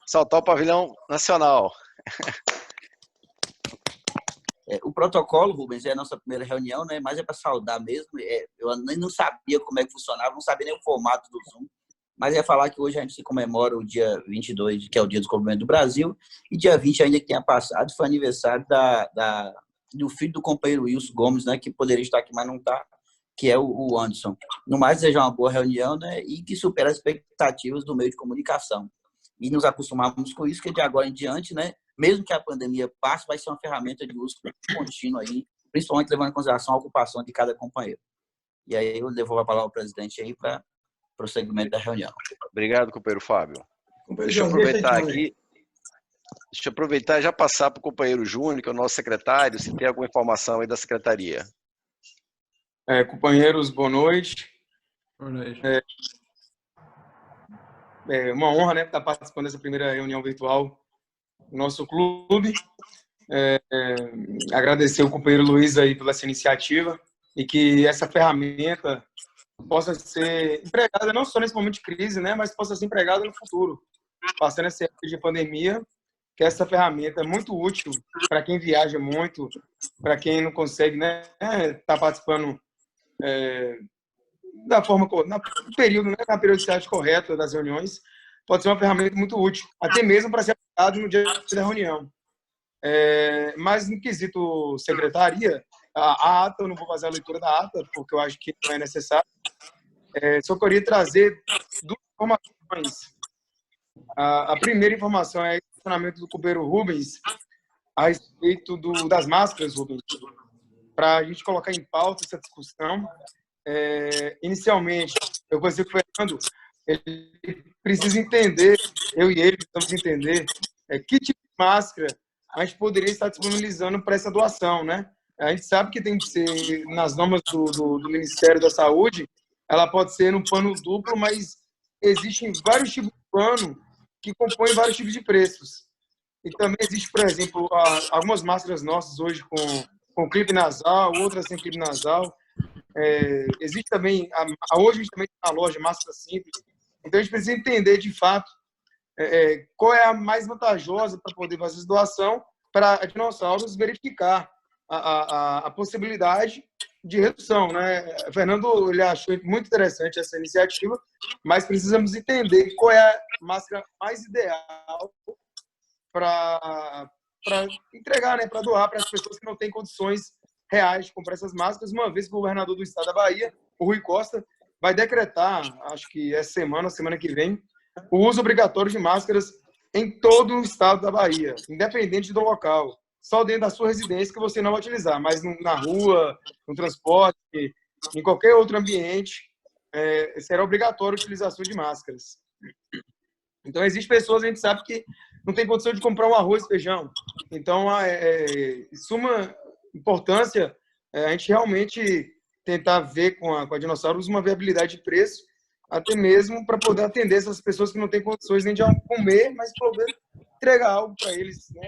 saltar o pavilhão nacional. O protocolo, Rubens, é a nossa primeira reunião, né? Mas é para saudar mesmo. Eu nem não sabia como é que funcionava, não sabia nem o formato do Zoom. Mas é falar que hoje a gente se comemora o dia 22, que é o Dia do Descobrimento do Brasil, e dia 20, ainda que tenha passado, foi aniversário do filho do companheiro Wilson Gomes, né? Que poderia estar aqui, mas não está, que é o Anderson. No mais, desejar uma boa reunião, né? E que supere as expectativas do meio de comunicação. E nos acostumamos com isso, que de agora em diante, né? Mesmo que a pandemia passe, vai ser uma ferramenta de uso contínuo aí, principalmente levando em consideração a ocupação de cada companheiro. E aí eu devolvo a palavra ao presidente aí para o prosseguimento da reunião. Obrigado, companheiro Fábio. Deixa eu aproveitar aqui. Deixa eu aproveitar e já passar para o companheiro Júnior, que é o nosso secretário, se tem alguma informação aí da secretaria. Companheiros, boa noite. Boa noite. É uma honra, né, estar participando dessa primeira reunião virtual do nosso clube. Agradecer o companheiro Luiz aí pela essa iniciativa e que essa ferramenta possa ser empregada não só nesse momento de crise, né, mas possa ser empregada no futuro, passando essa época de pandemia, que essa ferramenta é muito útil para quem viaja muito, para quem não consegue, né, estar participando da forma, no período, né, na periodicidade correta das reuniões, pode ser uma ferramenta muito útil, até mesmo para ser aplicado no dia da reunião. Mas no quesito secretaria, a ata, eu não vou fazer a leitura da ata, porque eu acho que não é necessário. Só queria trazer duas informações. A primeira informação é o funcionamento do companheiro Rubens a respeito das máscaras, Rubens, para a gente colocar em pauta essa discussão. Inicialmente, eu conversei com o Fernando, ele precisa entender, eu e ele precisamos entender que tipo de máscara a gente poderia estar disponibilizando para essa doação, né? A gente sabe que tem que ser nas normas do Ministério da Saúde, ela pode ser no pano duplo, mas existem vários tipos de pano que compõem vários tipos de preços. E também existe, por exemplo, algumas máscaras nossas hoje com clipe nasal, outras sem clipe nasal. Existe também, hoje a gente também tem uma loja máscara simples. Então a gente precisa entender de fato qual é a mais vantajosa para poder fazer essa doação, para a Dinossauros verificar a possibilidade de redução, né? O Fernando, ele achou muito interessante essa iniciativa, mas precisamos entender qual é a máscara mais ideal para entregar, né? Para doar para as pessoas que não têm condições reais de comprar essas máscaras, uma vez que o governador do estado da Bahia, o Rui Costa, vai decretar, acho que essa semana que vem, o uso obrigatório de máscaras em todo o estado da Bahia, independente do local. Só dentro da sua residência que você não vai utilizar, mas na rua, no transporte, em qualquer outro ambiente, será obrigatório a utilização de máscaras. Então, existem pessoas, a gente sabe, que não tem condição de comprar um arroz e feijão. Então, suma importância a gente realmente tentar ver com a Dinossauros uma viabilidade de preço, até mesmo para poder atender essas pessoas que não têm condições nem de comer, mas poder entregar algo para eles, né?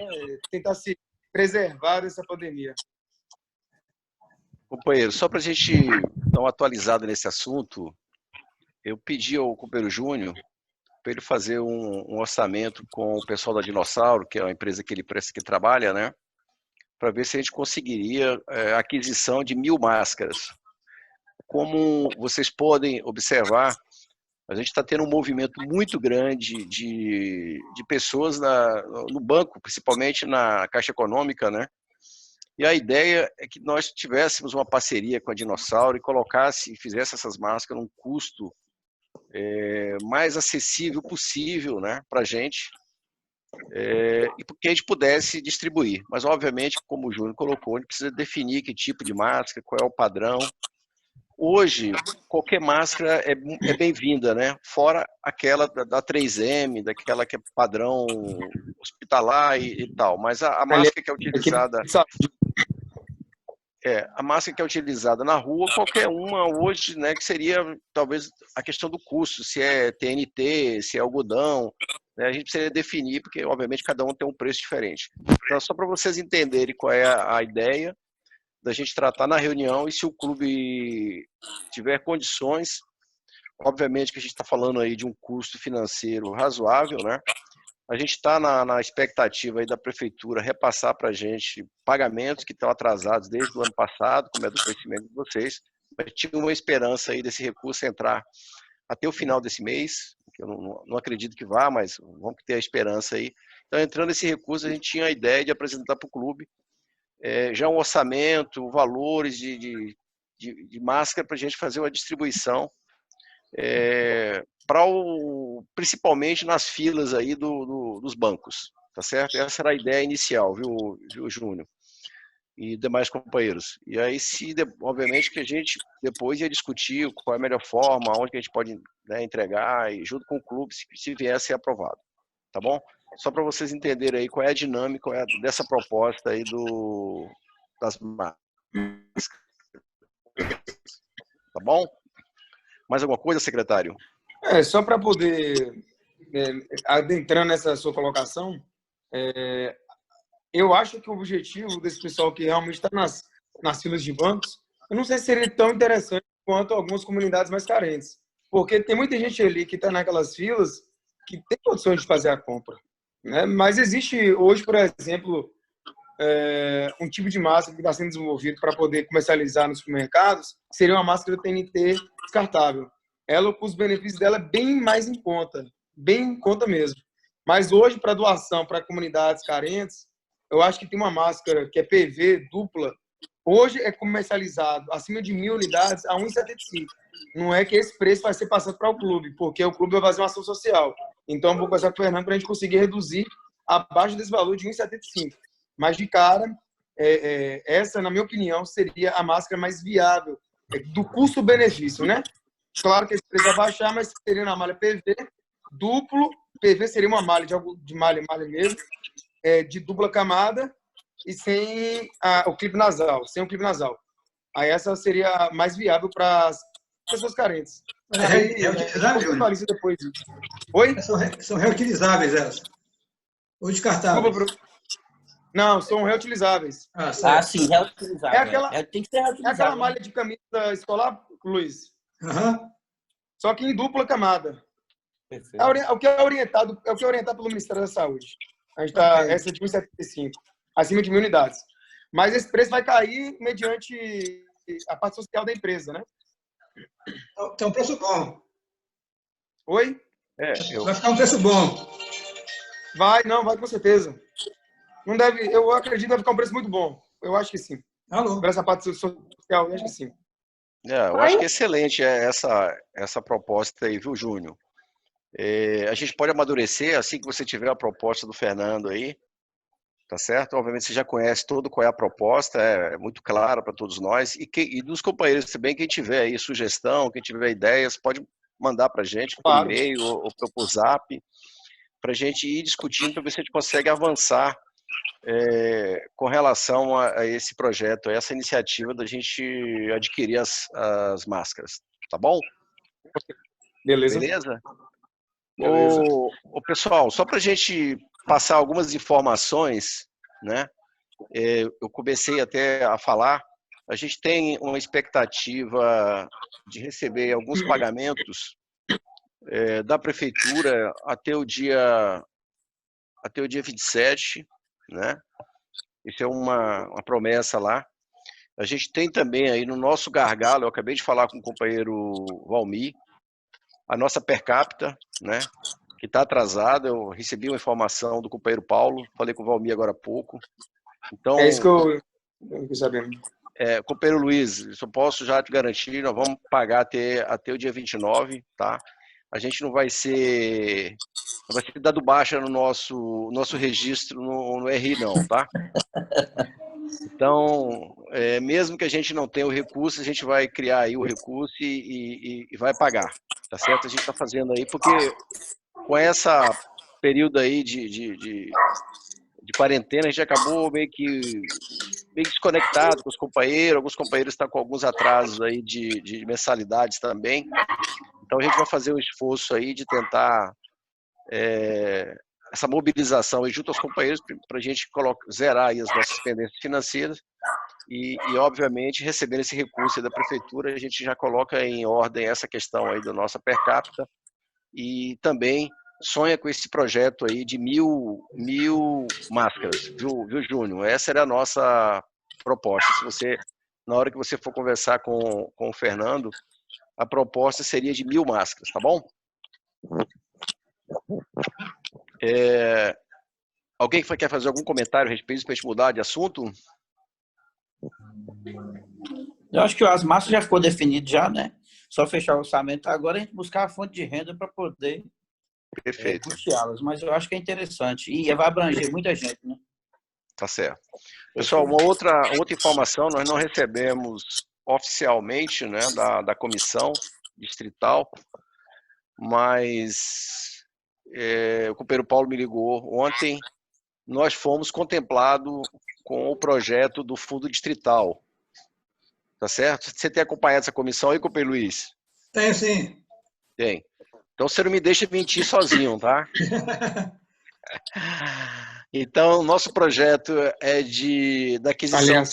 Tentar se preservar dessa pandemia. Companheiro, só para a gente dar uma atualizada nesse assunto, eu pedi ao companheiro Júnior para ele fazer um orçamento com o pessoal da Dinossauro, que é uma empresa que ele trabalha, né? Para ver se a gente conseguiria a aquisição de 1.000 máscaras. Como vocês podem observar, a gente está tendo um movimento muito grande de pessoas no banco, principalmente na Caixa Econômica, né? E a ideia é que nós tivéssemos uma parceria com a Dinossauro e fizesse essas máscaras num custo mais acessível possível, né, para a gente, e que a gente pudesse distribuir. Mas, obviamente, como o Júnior colocou, a gente precisa definir que tipo de máscara, qual é o padrão. Hoje, qualquer máscara é bem-vinda, né? Fora aquela da 3M, daquela que é padrão hospitalar e tal. Mas a máscara que é utilizada... a máscara que é utilizada na rua, qualquer uma hoje, né, que seria talvez a questão do custo, se é TNT, se é algodão, né, a gente precisaria definir, porque obviamente cada um tem um preço diferente. Então, só para vocês entenderem qual é a ideia da gente tratar na reunião, e se o clube tiver condições, obviamente que a gente está falando aí de um custo financeiro razoável, né? A gente está na expectativa aí da prefeitura repassar para a gente pagamentos que estão atrasados desde o ano passado, como é do conhecimento de vocês. A gente tinha uma esperança aí desse recurso entrar até o final desse mês, que eu não acredito que vá, mas vamos ter a esperança aí. Então, entrando esse recurso, a gente tinha a ideia de apresentar para o clube já um orçamento, valores de máscara para a gente fazer uma distribuição, principalmente nas filas aí dos bancos, tá certo? Essa era a ideia inicial, viu, Júnior? E demais companheiros. E aí, obviamente, que a gente depois ia discutir qual é a melhor forma, onde que a gente pode, né, entregar, e junto com o clube, se vier a ser aprovado. Tá bom? Só para vocês entenderem aí qual é a dinâmica dessa proposta aí das marcas. Tá bom? Mais alguma coisa, secretário? Só para poder, adentrando nessa sua colocação, eu acho que o objetivo desse pessoal que realmente está nas filas de bancos, eu não sei se seria tão interessante quanto algumas comunidades mais carentes. Porque tem muita gente ali que está naquelas filas que tem condições de fazer a compra, né? Mas existe hoje, por exemplo, um tipo de máscara que está sendo desenvolvido para poder comercializar nos supermercados, seria uma máscara TNT descartável. Ela, com os benefícios dela, é bem mais em conta mesmo. Mas hoje, para doação para comunidades carentes, eu acho que tem uma máscara que é PV dupla. Hoje é comercializado acima de 1.000 unidades a R$ 1,75. Não é que esse preço vai ser passado para o clube, porque o clube vai fazer uma ação social. Então, eu vou conversar com o Fernando para a gente conseguir reduzir abaixo desse valor de R$ 1,75. Mas, de cara, essa, na minha opinião, seria a máscara mais viável do custo-benefício, né? Claro que esse preço vai baixar, mas seria na malha PV duplo. PV seria uma malha de malha mesmo, de dupla camada e sem o clipe nasal, sem o clipe nasal. Aí essa seria a mais viável para as pessoas carentes. Reutilizáveis, Júnior? Depois disso. Oi? São reutilizáveis elas? Ou descartáveis? Desculpa, não, são reutilizáveis. Sim, reutilizável. Tem que ser reutilizável. É aquela malha de camisa escolar, Luiz. Uhum. Só que em dupla camada. Perfeito. O que é orientado pelo Ministério da Saúde. A gente está essa de 1,75, acima de 1.000 unidades. Mas esse preço vai cair mediante a parte social da empresa, né? Tem um preço bom. Oi? Vai ficar um preço bom. Vai com certeza. Não deve, eu acredito que vai ficar um preço muito bom. Eu acho que sim. Alô. Para essa parte social, eu acho que sim. Eu acho que é excelente essa proposta aí, viu, Júnior? A gente pode amadurecer assim que você tiver a proposta do Fernando aí, tá certo? Obviamente você já conhece qual é a proposta, é muito clara para todos nós. E dos companheiros também, quem tiver aí sugestão, quem tiver ideias, pode mandar para a gente por e-mail ou por zap, para a gente ir discutindo para ver se a gente consegue avançar com relação a esse projeto, a essa iniciativa da gente adquirir as máscaras, tá bom? Beleza. Pessoal, só para a gente passar algumas informações, né? Eu comecei até a falar, a gente tem uma expectativa de receber alguns pagamentos da prefeitura até o dia 27, né? Isso é uma promessa lá. A gente tem também aí no nosso gargalo, eu acabei de falar com o companheiro Valmir, a nossa per capita, né? Que está atrasada. Eu recebi uma informação do companheiro Paulo, falei com o Valmir agora há pouco. Então, é isso que eu fiquei sabendo. Companheiro Luiz, eu posso já te garantir, nós vamos pagar até o dia 29, tá? A gente não vai ser dado baixa no nosso registro no RI, não, tá? Então, mesmo que a gente não tenha o recurso, a gente vai criar aí o recurso e vai pagar, tá certo? A gente está fazendo aí, porque com essa período aí de quarentena, a gente acabou meio que desconectado com os companheiros, alguns companheiros estão com alguns atrasos aí de mensalidades também. Então, a gente vai fazer um esforço aí de tentar essa mobilização aí junto aos companheiros para a gente zerar aí as nossas pendências financeiras e, obviamente, recebendo esse recurso aí da prefeitura, a gente já coloca em ordem essa questão aí da nossa per capita e também sonha com esse projeto aí de mil máscaras, viu, Júnior? Essa era a nossa proposta. Se você, na hora que você for conversar com o Fernando, a proposta seria de 1000 máscaras, tá bom? Alguém que quer fazer algum comentário a respeito para a gente mudar de assunto? Eu acho que as massas já ficou definido já, né? Só fechar o orçamento agora, a gente buscar a fonte de renda para poder Perfeito. custeá-las. Mas eu acho que é interessante. E vai abranger muita gente, né? Tá certo. Pessoal, uma outra informação, nós não recebemos oficialmente, né, da comissão distrital, mas o companheiro Paulo me ligou ontem, nós fomos contemplados com o projeto do Fundo Distrital. Tá certo? Você tem acompanhado essa comissão aí, companheiro Luiz? Tenho sim. Tem. Então você não me deixa mentir sozinho, tá? Então, nosso projeto é da aquisição...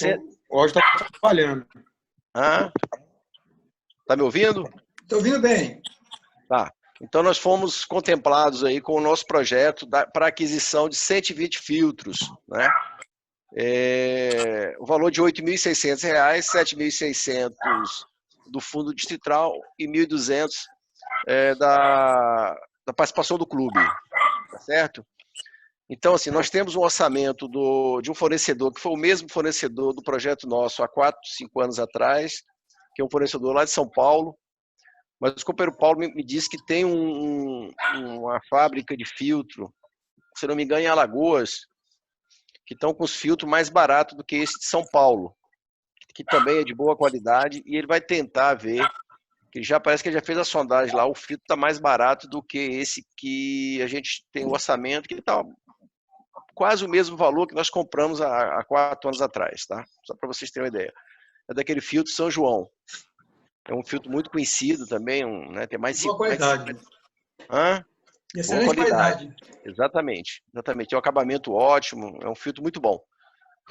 Hoje está falhando. Tá me ouvindo? Estou ouvindo bem. Tá. Então, nós fomos contemplados aí com o nosso projeto para aquisição de 120 filtros, né? O valor de R$ 8.600, R$ 7.600 do fundo distrital e R$ 1.200 da participação do clube, tá certo? Então, assim, nós temos um orçamento de um fornecedor que foi o mesmo fornecedor do projeto nosso há 4, 5 anos atrás, que é um fornecedor lá de São Paulo, mas o companheiro Paulo me disse que tem uma fábrica de filtro, se não me engano, em Alagoas, que estão com os filtros mais baratos do que esse de São Paulo, que também é de boa qualidade, e ele vai tentar ver, que parece que ele já fez a sondagem lá, o filtro está mais barato do que esse que a gente tem o orçamento, que está quase o mesmo valor que nós compramos há 4 anos atrás, tá? Só para vocês terem uma ideia. É daquele filtro São João. É um filtro muito conhecido também, né? Tem mais de boa qualidade. De excelente qualidade. Exatamente. Tem um acabamento ótimo, é um filtro muito bom.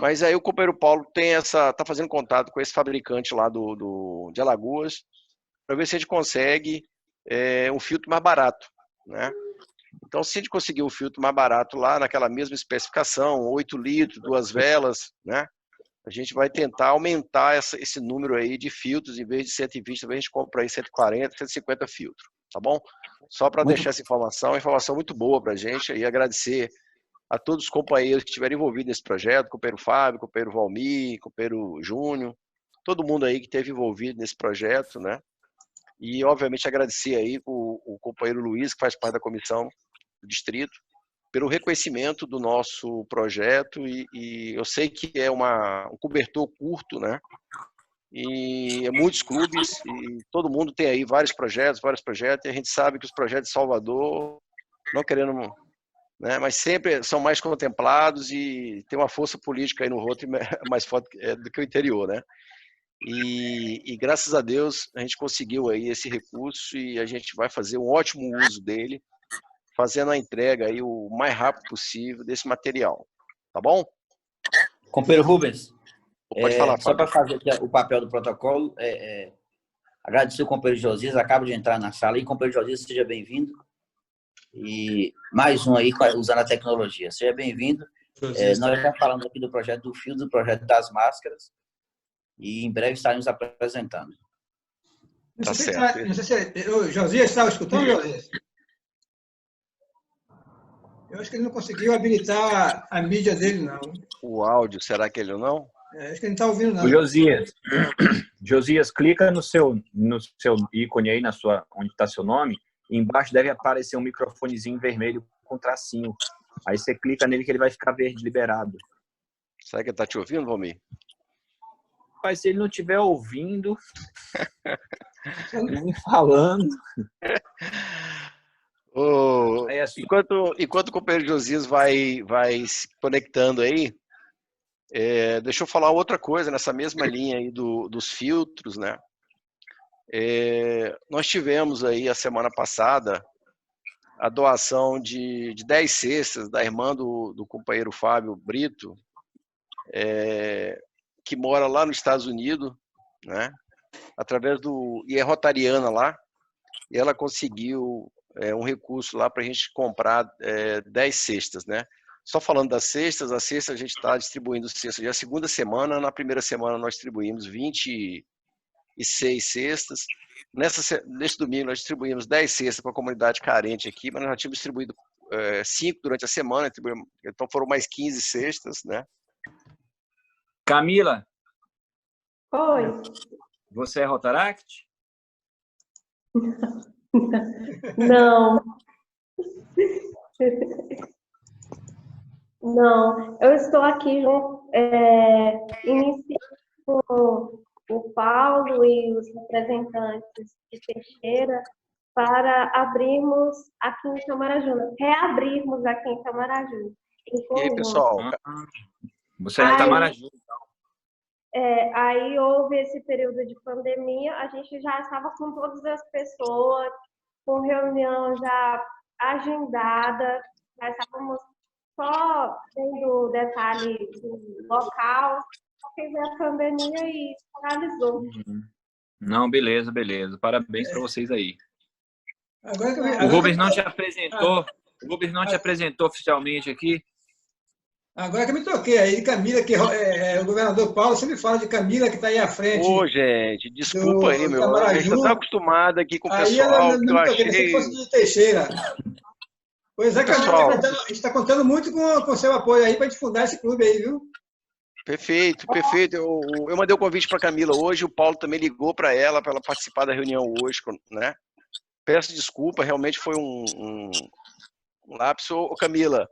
Mas aí o companheiro Paulo tá fazendo contato com esse fabricante lá de Alagoas, para ver se a gente consegue um filtro mais barato, né? Então, se a gente conseguir um filtro mais barato lá, naquela mesma especificação, 8 litros, 2 velas, né? A gente vai tentar aumentar esse número aí de filtros, em vez de 120, talvez a gente compra aí 140, 150 filtros, tá bom? Só para deixar essa informação, muito boa para a gente, e agradecer a todos os companheiros que estiveram envolvidos nesse projeto, companheiro Fábio, companheiro Valmir, companheiro Júnior, todo mundo aí que esteve envolvido nesse projeto, né? E, obviamente, agradecer aí o companheiro Luiz, que faz parte da comissão do distrito, pelo reconhecimento do nosso projeto, e eu sei que é um cobertor curto, né? E muitos clubes, e todo mundo tem aí vários projetos, e a gente sabe que os projetos de Salvador, não querendo, né, mas sempre são mais contemplados e tem uma força política aí no Rotary mais forte do que o interior, né? E graças a Deus a gente conseguiu aí esse recurso e a gente vai fazer um ótimo uso dele, fazendo a entrega aí o mais rápido possível desse material, tá bom? Companheiro Rubens, pode falar, só para fazer aqui o papel do protocolo, agradecer o companheiro Josias, acaba de entrar na sala, e companheiro Josias, seja bem-vindo, e mais um aí usando a tecnologia, seja bem-vindo. Nós estamos falando aqui do projeto do fio, do projeto das máscaras, e em breve estaremos apresentando. Tá certo. Não sei se o Josias estava escutando, Josias? Eu acho que ele não conseguiu habilitar a mídia dele, não. O áudio, será que ele não? Acho que ele não está ouvindo, não. O Josias, clica no seu ícone aí, onde está seu nome, e embaixo deve aparecer um microfonezinho vermelho com tracinho. Aí você clica nele que ele vai ficar verde liberado. Será que ele está te ouvindo, Valmir? Mas se ele não estiver ouvindo, nem falando... Assim. Enquanto o companheiro Josias vai se conectando aí, deixa eu falar outra coisa nessa mesma linha aí dos filtros, né? Nós tivemos aí a semana passada a doação de 10 cestas da irmã do companheiro Fábio Brito, que mora lá nos Estados Unidos, né? E é rotariana lá, e ela conseguiu um recurso lá para a gente comprar 10 cestas, né? Só falando das cestas, a cesta a gente está distribuindo cestas. Já a segunda semana, na primeira semana nós distribuímos 26 cestas. Nesse domingo nós distribuímos 10 cestas para a comunidade carente aqui, mas nós já tínhamos distribuído 5 durante a semana, então foram mais 15 cestas, né? Camila, Oi. você é Rotaract? Não. Não, eu estou aqui iniciando com o Paulo e os representantes de Teixeira para abrirmos aqui em Itamaraju, reabrirmos aqui em Itamaraju. E aí, pessoal? Você é de Itamaraju. Aí houve esse período de pandemia, a gente já estava com todas as pessoas, com reunião já agendada, já estávamos só tendo detalhe do local, teve a pandemia e paralisou. Não, beleza. Parabéns para vocês aí. Agora o Rubens não te apresentou. O Rubens não te apresentou oficialmente aqui. Agora que eu me toquei aí de Camila, que o governador Paulo sempre fala de Camila, que está aí à frente. Ô, gente, desculpa aí, meu. A gente está acostumado aqui com o pessoal. Aí eu não me toquei, pensei que fosse de Teixeira. Pois é, pessoal, a gente está contando muito com o seu apoio aí para a gente fundar esse clube aí, viu? Perfeito. Eu mandei o convite para a Camila hoje, o Paulo também ligou para ela participar da reunião hoje, né? Peço desculpa, realmente foi um lapso. Ô, Camila,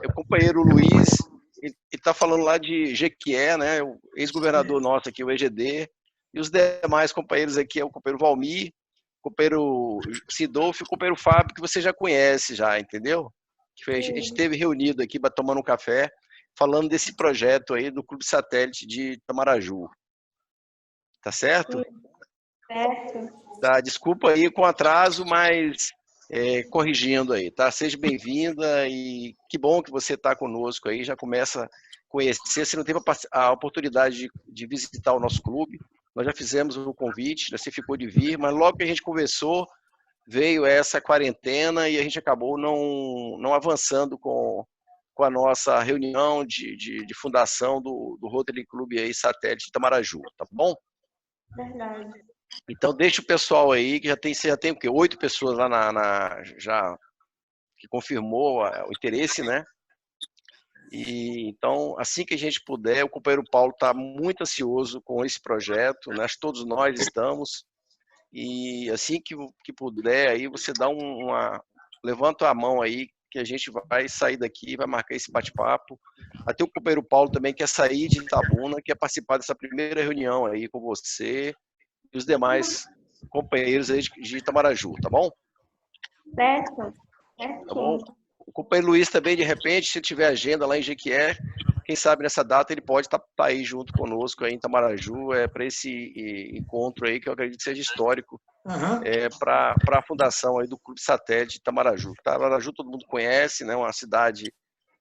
o companheiro Luiz, ele está falando lá de Jequié, né? O ex-governador nosso aqui, o EGD, e os demais companheiros aqui é o companheiro Valmir, o companheiro Sidolfo e o companheiro Fábio, que você já conhece, entendeu? Que a gente esteve reunido aqui, tomando um café, falando desse projeto aí do Clube Satélite de Itamaraju. Tá certo? Certo. Tá, desculpa aí com atraso, mas corrigindo aí, tá? Seja bem-vinda e que bom que você está conosco aí, já começa a conhecer. Você não teve a oportunidade de visitar o nosso clube, nós já fizemos o convite, você ficou de vir, mas logo que a gente conversou, veio essa quarentena e a gente acabou não avançando com a nossa reunião de fundação do Rotary Clube aí, Satélite de Itamaraju, tá bom? Verdade. Então deixa o pessoal aí, que você já tem o quê? 8 pessoas lá já que confirmou o interesse, né? E então, assim que a gente puder, o companheiro Paulo está muito ansioso com esse projeto, né? Todos nós estamos, e assim que puder, aí você dá levanta a mão aí, que a gente vai sair daqui, vai marcar esse bate-papo. Até o companheiro Paulo também quer sair de Itabuna, quer participar dessa primeira reunião aí com você e os demais companheiros aí de Itamaraju, tá bom? Certo. Tá bom? O companheiro Luiz também, de repente, se tiver agenda lá em Jequié, quem sabe nessa data ele pode estar aí junto conosco aí em Itamaraju, para esse encontro aí, que eu acredito que seja histórico, para a fundação aí do Clube Satélite de Itamaraju. Itamaraju todo mundo conhece, né? Uma cidade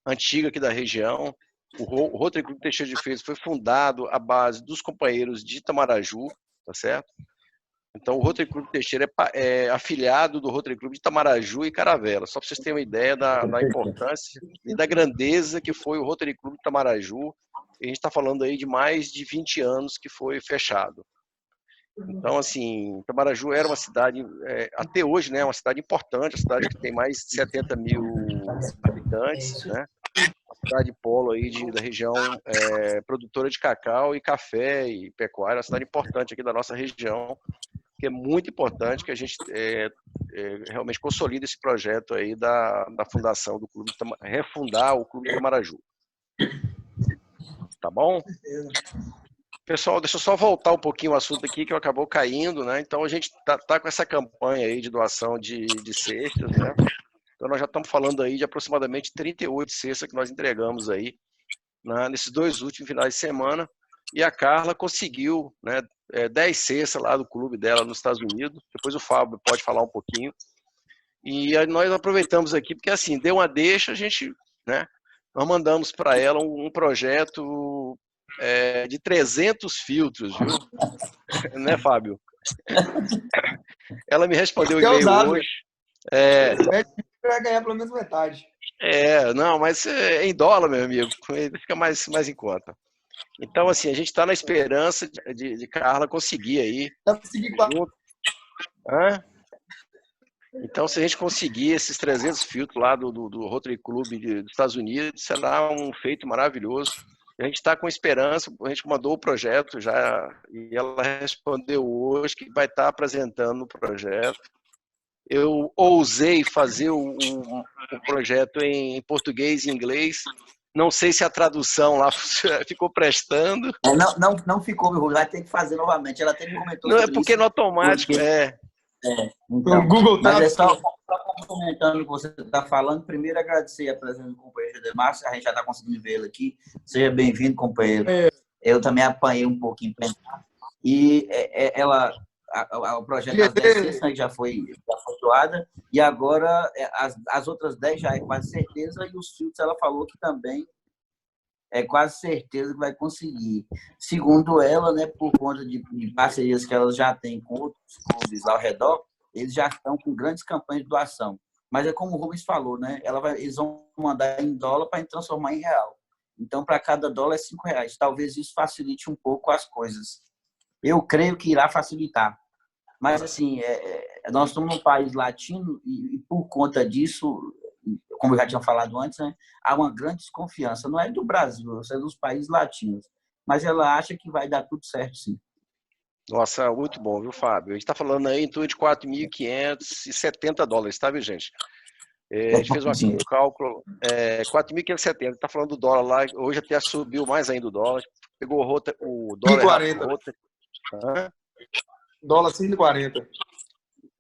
antiga aqui da região. O Rotary Clube Teixeira de Freitas foi fundado à base dos companheiros de Itamaraju, tá certo? Então, o Rotary Clube Teixeira é afiliado do Rotary Clube de Itamaraju e Caravela, só para vocês terem uma ideia da importância e da grandeza que foi o Rotary Clube de Itamaraju. A gente está falando aí de mais de 20 anos que foi fechado. Então, assim, Itamaraju era uma cidade, até hoje, né, uma cidade importante, uma cidade que tem mais de 70 mil habitantes, né? Uma cidade polo aí da região produtora de cacau e café e pecuária, uma cidade importante aqui da nossa região, que é muito importante que a gente realmente consolide esse projeto aí da fundação do Clube, refundar o Clube de Itamaraju. Tá bom? Pessoal, deixa eu só voltar um pouquinho o assunto aqui, que acabou caindo, né? Então, a gente tá com essa campanha aí de doação de cestas, né? Então, nós já estamos falando aí de aproximadamente 38 cestas que nós entregamos aí, né, nesses 2 últimos finais de semana. E a Carla conseguiu, né, 10 cestas lá do clube dela nos Estados Unidos. Depois o Fábio pode falar um pouquinho. E nós aproveitamos aqui, porque assim, deu uma deixa, a gente, né, nós mandamos para ela um projeto de 300 filtros, viu? Né, Fábio? Ela me respondeu o e-mail hoje. É, Vai ganhar pelo menos metade. não, mas é em dólar, meu amigo, fica mais em conta. Então, assim, a gente está na esperança de Carla conseguir aí, Dá pra seguir junto. Hã? Então, se a gente conseguir esses 300 filtros lá do Rotary Club dos Estados Unidos, será um feito maravilhoso. A gente está com esperança, a gente mandou o projeto já, e ela respondeu hoje que vai estar apresentando o projeto. Eu ousei fazer o projeto em português e inglês. Não sei se a tradução lá ficou prestando. Não ficou, meu Rubens. Vai ter que fazer novamente. Ela até me comentou Não, é sobre porque isso. no automático, Então, O Google mas tá. é só comentando o que você está falando. Primeiro, agradecer a presença do companheiro Demárcio. A gente já está conseguindo vê-lo aqui. Seja bem-vindo, companheiro. Eu também apanhei um pouquinho para entrar. E o projeto das 10 cestas, né, já foi doada. E agora, as outras 10 já é quase certeza. E os filtros, ela falou que também é quase certeza que vai conseguir. Segundo ela, né, por conta de parcerias que ela já tem com outros clubes ao redor, eles já estão com grandes campanhas de doação. Mas é como o Rubens falou, né? Eles vão mandar em dólar para transformar em real. Então, para cada dólar é R$5. Talvez isso facilite um pouco as coisas. Eu creio que irá facilitar. Mas, assim, nós estamos num país latino e por conta disso, como eu já tinha falado antes, né, há uma grande desconfiança. Não é do Brasil, é dos países latinos. Mas ela acha que vai dar tudo certo, sim. Nossa, muito bom, viu, Fábio? A gente está falando aí em torno de $4.570, tá, viu, gente? A gente fez um cálculo, 4.570, está falando do dólar lá, hoje até subiu mais ainda o dólar, pegou o dólar errado. Dólar 5,40.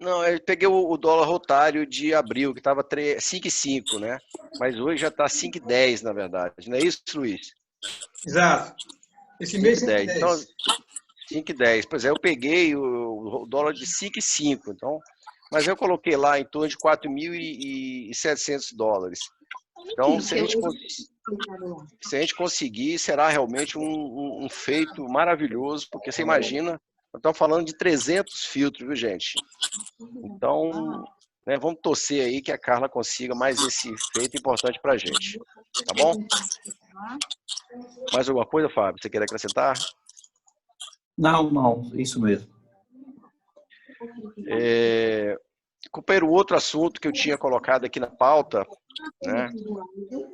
Não, eu peguei o dólar rotário de abril, que estava 5,5, né? Mas hoje já está 5,10, na verdade. Não é isso, Luiz? Exato. Esse mês 5,10. 5,10. Então, 5,10. Pois é, eu peguei o dólar de 5,5. Então, mas eu coloquei lá em torno de $4.700. Então, se a gente conseguir, será realmente um feito maravilhoso, porque você imagina, nós estamos falando de 300 filtros, viu, gente? Então, né, vamos torcer aí que a Carla consiga mais esse feito importante para a gente. Tá bom? Mais alguma coisa, Fábio? Você quer acrescentar? Não, isso mesmo. Companheiro, outro assunto que eu tinha colocado aqui na pauta, né,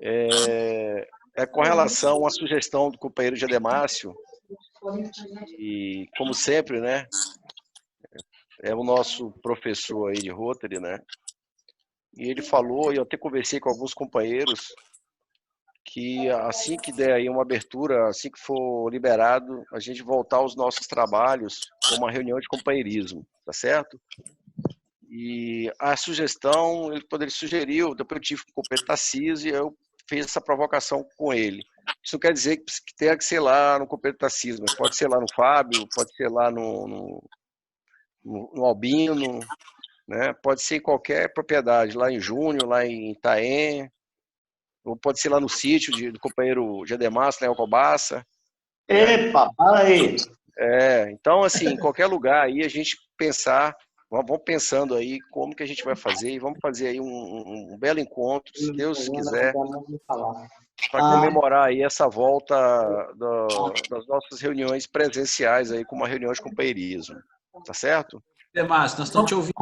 é com relação à sugestão do companheiro Gedemárcio, e como sempre, né, é o nosso professor aí de Rotary, né, e ele falou, e eu até conversei com alguns companheiros, que assim que der aí uma abertura, assim que for liberado, a gente voltar aos nossos trabalhos com uma reunião de companheirismo, tá certo? E a sugestão, ele sugeriu, depois eu tive que completar Tarcísio e eu fiz essa provocação com ele. Isso não quer dizer que tenha que ser lá no Companheiro Tarcísio, mas pode ser lá no Fábio, pode ser lá no Albino, né? Pode ser em qualquer propriedade, lá em Júnior, lá em Itaém, ou pode ser lá no sítio do companheiro Gedemárcio, lá em Alcobaça. Epa, para aí. Então, assim, em qualquer lugar aí a gente pensar, vamos pensando aí como que a gente vai fazer e vamos fazer aí um belo encontro, se Deus quiser, para comemorar aí essa volta das nossas reuniões presenciais aí com uma reunião de companheirismo, tá certo? Demárcio, nós estamos te ouvindo.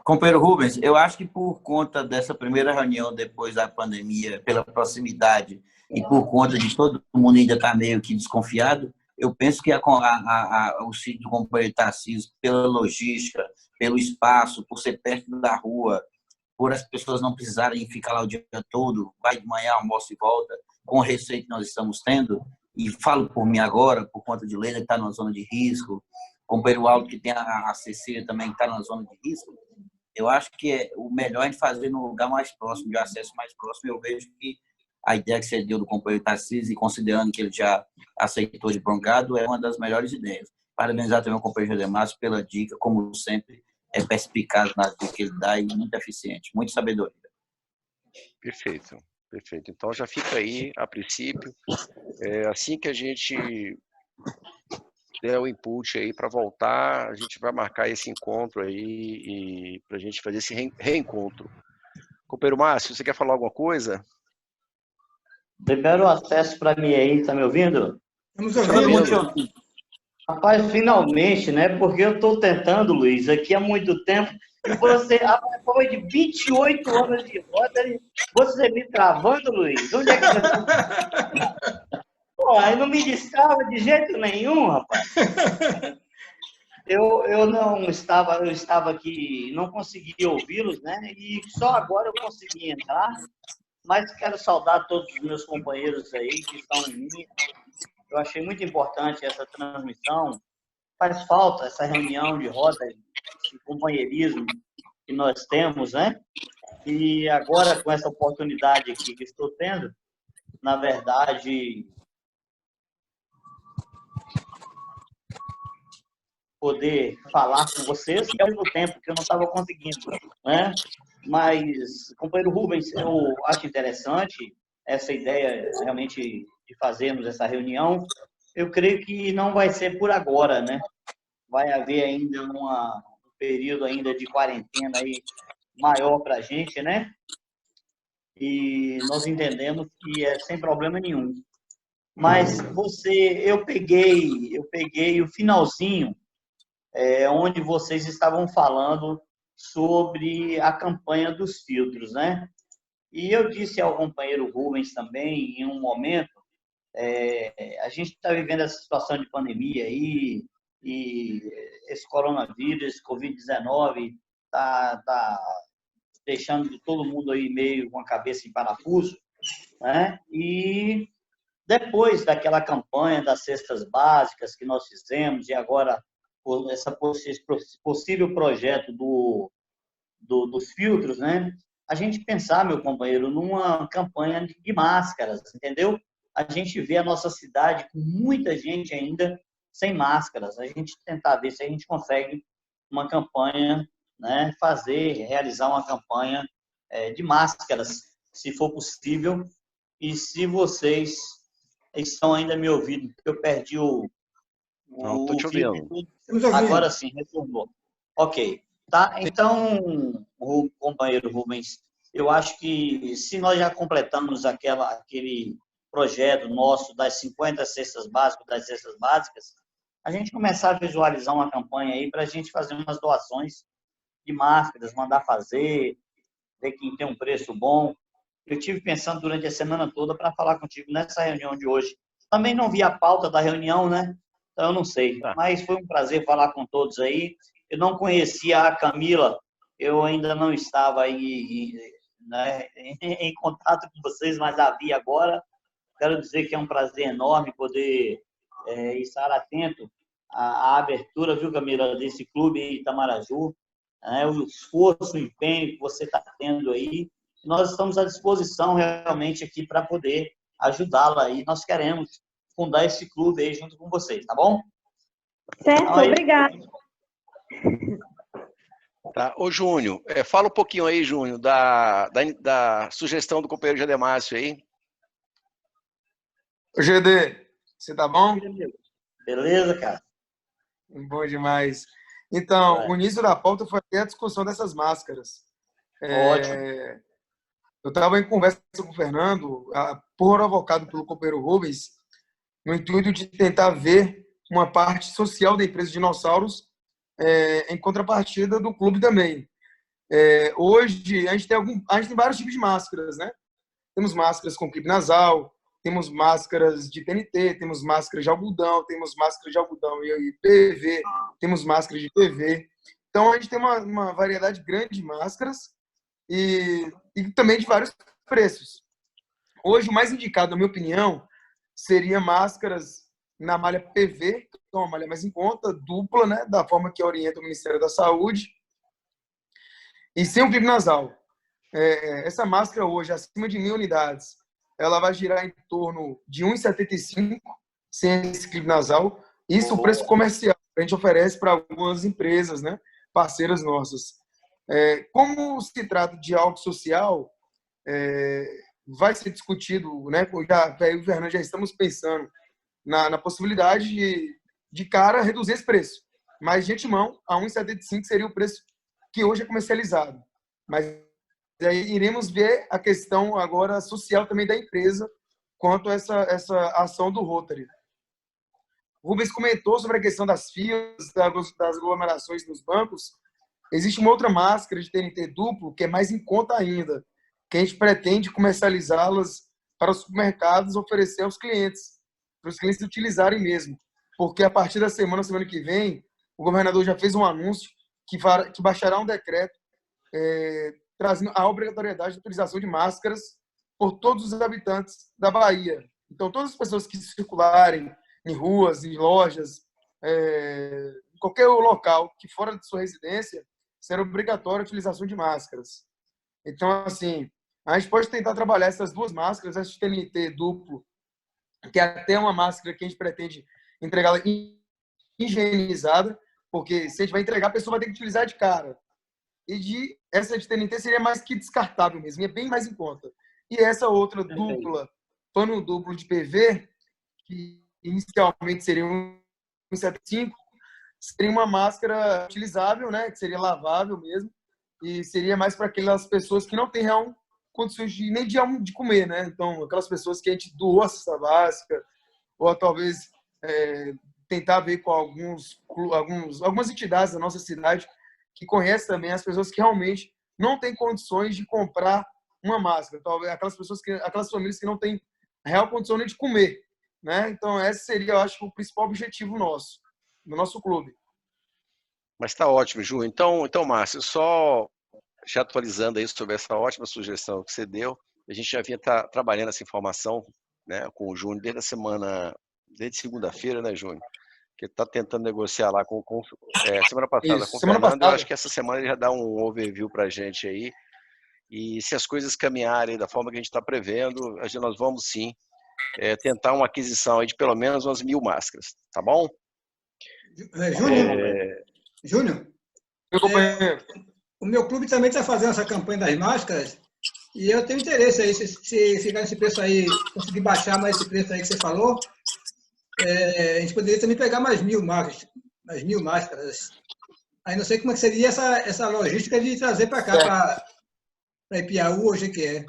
Companheiro Rubens, eu acho que por conta dessa primeira reunião depois da pandemia, pela proximidade e por conta de todo mundo ainda estar meio que desconfiado, eu penso que o sítio do companheiro Tarcísio, pela logística, pelo espaço, por ser perto da rua, por as pessoas não precisarem ficar lá o dia todo, vai de manhã, almoça e volta, com o receio que nós estamos tendo, e falo por mim agora, por conta de Leila, que está numa zona de risco, companheiro Aldo, que tem a Cecília também, que está na zona de risco, eu acho que o melhor é fazer no lugar mais próximo, de acesso mais próximo. Eu vejo que a ideia que você deu do companheiro Tarcísio, e considerando que ele já aceitou de Brongado, é uma das melhores ideias. Parabenizar também o companheiro Gedemárcio pela dica, como sempre, é perspicaz na dica que ele dá e muito eficiente, muito sabedoria. Perfeito, perfeito. Então já fica aí, a princípio, assim que a gente der o input aí para voltar, a gente vai marcar esse encontro aí e para a gente fazer esse reencontro. Companheiro Márcio, você quer falar alguma coisa? Libera o acesso para mim aí, tá me ouvindo? Estamos ouvindo. Rapaz, finalmente, né? Porque eu estou tentando, Luiz, aqui há muito tempo. E você, depois de 28 anos de roda, você me travando, Luiz? Onde é que você... Pô, aí não me destrava de jeito nenhum, rapaz. Eu não estava, eu estava aqui, não conseguia ouvi-los, né? E só agora eu consegui entrar. Mas quero saudar todos os meus companheiros aí que estão em mim. Eu achei muito importante essa transmissão. Faz falta essa reunião de roda, esse companheirismo que nós temos, né? E agora, com essa oportunidade aqui que estou tendo, na verdade, poder falar com vocês, e ao mesmo tempo que eu não estava conseguindo, né? Mas, companheiro Rubens, eu acho interessante essa ideia realmente de fazermos essa reunião. Eu creio que não vai ser por agora, né? Vai haver ainda um período ainda de quarentena aí maior para a gente, né? E nós entendemos que é sem problema nenhum. Mas eu peguei o finalzinho, onde vocês estavam falando sobre a campanha dos filtros, né? E eu disse ao companheiro Rubens também, em um momento, a gente está vivendo essa situação de pandemia aí, e esse coronavírus, esse Covid-19, tá deixando todo mundo aí meio com a cabeça em parafuso, né? E depois daquela campanha das cestas básicas que nós fizemos, e agora esse possível projeto dos filtros, né? A gente pensar, meu companheiro, numa campanha de máscaras, entendeu? A gente vê a nossa cidade com muita gente ainda sem máscaras. A gente tentar ver se a gente consegue uma campanha, né? Realizar uma campanha de máscaras, se for possível. E se vocês estão ainda me ouvindo, porque eu perdi Não, estou te ouvindo. Agora sim, retornou. Ok. Tá? Então, o companheiro Rubens, eu acho que se nós já completamos aquele projeto nosso das 50 cestas básicas, a gente começar a visualizar uma campanha aí para a gente fazer umas doações de máscaras, mandar fazer, ver quem tem um preço bom. Eu tive pensando durante a semana toda para falar contigo nessa reunião de hoje. Também não vi a pauta da reunião, né? Então, eu não sei. Mas foi um prazer falar com todos aí. Eu não conhecia a Camila, eu ainda não estava aí, né, em contato com vocês, mas a vi agora. Quero dizer que é um prazer enorme poder estar atento à abertura, viu, Camila, desse clube em Itamaraju, né, o esforço, o empenho que você está tendo aí. Nós estamos à disposição realmente aqui para poder ajudá-la aí. Nós queremos fundar esse clube aí junto com vocês, tá bom? Certo, então, obrigada. Tá. Ô, Júnior, fala um pouquinho aí, Júnior, da sugestão do companheiro Gedemárcio aí. Ô, GD, você tá bom? Beleza, cara? Bom demais. Então, o início da pauta foi até a discussão dessas máscaras. Ótimo. Eu estava em conversa com o Fernando, provocado pelo companheiro Rubens, no intuito de tentar ver uma parte social da empresa Dinossauros em contrapartida do clube também. Hoje, a gente tem vários tipos de máscaras, né? Temos máscaras com clipe nasal, temos máscaras de TNT, temos máscaras de algodão, temos máscaras de algodão e PV, temos máscaras de PV. Então, a gente tem uma variedade grande de máscaras e também de vários preços. Hoje, o mais indicado, na minha opinião, seria máscaras na malha PV, que é uma malha mais em conta, dupla, né, da forma que orienta o Ministério da Saúde, e sem o clipe nasal. Essa máscara hoje, acima de 1.000 unidades, ela vai girar em torno de R$ 1,75 sem esse clipe nasal. Isso é o preço comercial que a gente oferece para algumas empresas, né, parceiras nossas. Como se trata de algo social, vai ser discutido, né, eu e o Fernando já estamos pensando na possibilidade de cara, reduzir esse preço. Mas, de antemão, a 1,75 seria o preço que hoje é comercializado. Mas aí iremos ver a questão agora social também da empresa quanto a essa ação do Rotary. O Rubens comentou sobre a questão das filas, das aglomerações nos bancos. Existe uma outra máscara de TNT duplo que é mais em conta ainda, que a gente pretende comercializá-las para os supermercados, oferecer aos clientes, para os clientes utilizarem mesmo. Porque a partir da semana que vem, o governador já fez um anúncio que baixará um decreto trazendo a obrigatoriedade de utilização de máscaras por todos os habitantes da Bahia. Então, todas as pessoas que circularem em ruas, em lojas, em qualquer local que fora de sua residência, será obrigatória a utilização de máscaras. Então, assim, a gente pode tentar trabalhar essas duas máscaras, essa TNT duplo, que é até uma máscara que a gente pretende entregá-la higienizada, porque se a gente vai entregar, a pessoa vai ter que utilizar de cara. E essa de TNT seria mais que descartável mesmo, é bem mais em conta. E essa outra dupla, pano duplo de PV, que inicialmente seria 1,75, seria uma máscara utilizável, né, que seria lavável mesmo, e seria mais para aquelas pessoas que não têm real condições nem de comer, né? Então, aquelas pessoas que a gente doou a cesta básica, ou talvez tentar ver com algumas entidades da nossa cidade que conhecem também as pessoas que realmente não têm condições de comprar uma máscara. Talvez aquelas famílias que não têm real condição nem de comer, né? Então, esse seria, eu acho, o principal objetivo nosso, do nosso clube. Mas está ótimo, Ju. Então, Márcio, só já atualizando aí sobre essa ótima sugestão que você deu, a gente já vinha trabalhando essa informação, né, com o Júnior desde segunda-feira, né, Júnior? Que está tentando negociar lá semana passada Isso, com o semana Fernando. passada. Eu acho que essa semana ele já dá um overview para a gente aí. E se as coisas caminharem da forma que a gente está prevendo, nós vamos sim tentar uma aquisição aí de pelo menos umas 1.000 máscaras, tá bom? Júnior, Meu companheiro. o meu clube também está fazendo essa campanha das máscaras e eu tenho interesse aí, se ficar nesse preço aí, conseguir baixar mais esse preço aí que você falou, a gente poderia também pegar mais 1.000 máscaras. Aí não sei como é que seria essa logística de trazer para cá, para Ipiaú ou Jequié.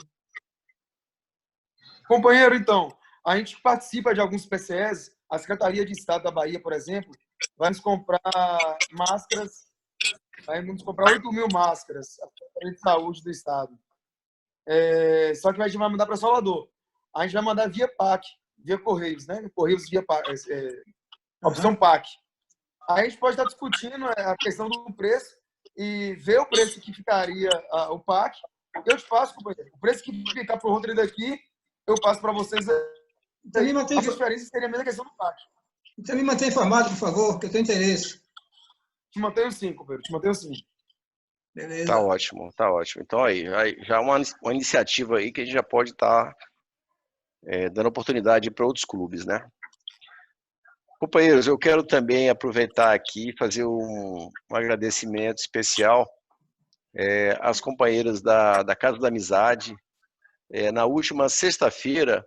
Companheiro, então, a gente participa de alguns PCS. A Secretaria de Estado da Bahia, por exemplo, vai nos comprar máscaras, vai nos comprar 8.000 máscaras, a Secretaria de Saúde do Estado. Só que a gente vai mandar para Salvador. A gente vai mandar via PAC, via Correios, né? Correios via PAC, opção PAC. Aí a gente pode estar discutindo a questão do preço e ver o preço que ficaria o PAC. Eu te passo, companheiro. O preço que ficar para o Rotary daqui, eu passo para vocês. A diferença seria a mesma questão do PAC. Então me mantenha informado, por favor, que eu tenho interesse. Te mantenho sim, companheiro. Te mantenho sim. Beleza. Tá ótimo, tá ótimo. Então aí já uma iniciativa aí que a gente já pode estar dando oportunidade para outros clubes, né? Companheiros, eu quero também aproveitar aqui e fazer um agradecimento especial às companheiras da Casa da Amizade. Na última sexta-feira,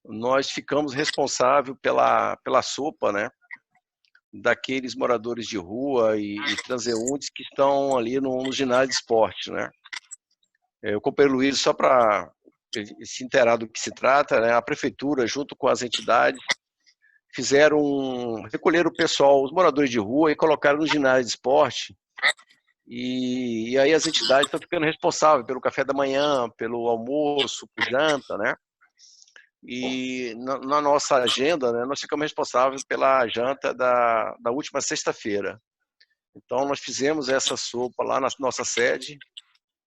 nós ficamos responsáveis pela sopa, né, daqueles moradores de rua e transeuntes que estão ali no ginásio de esporte, né? O companheiro Luiz, só para se inteirar do que se trata, né, a prefeitura, junto com as entidades, recolheram o pessoal, os moradores de rua, e colocaram no ginásio de esporte. E aí as entidades estão ficando responsáveis pelo café da manhã, pelo almoço, por janta, né? E na nossa agenda, né, nós ficamos responsáveis pela janta da última sexta-feira. Então, nós fizemos essa sopa lá na nossa sede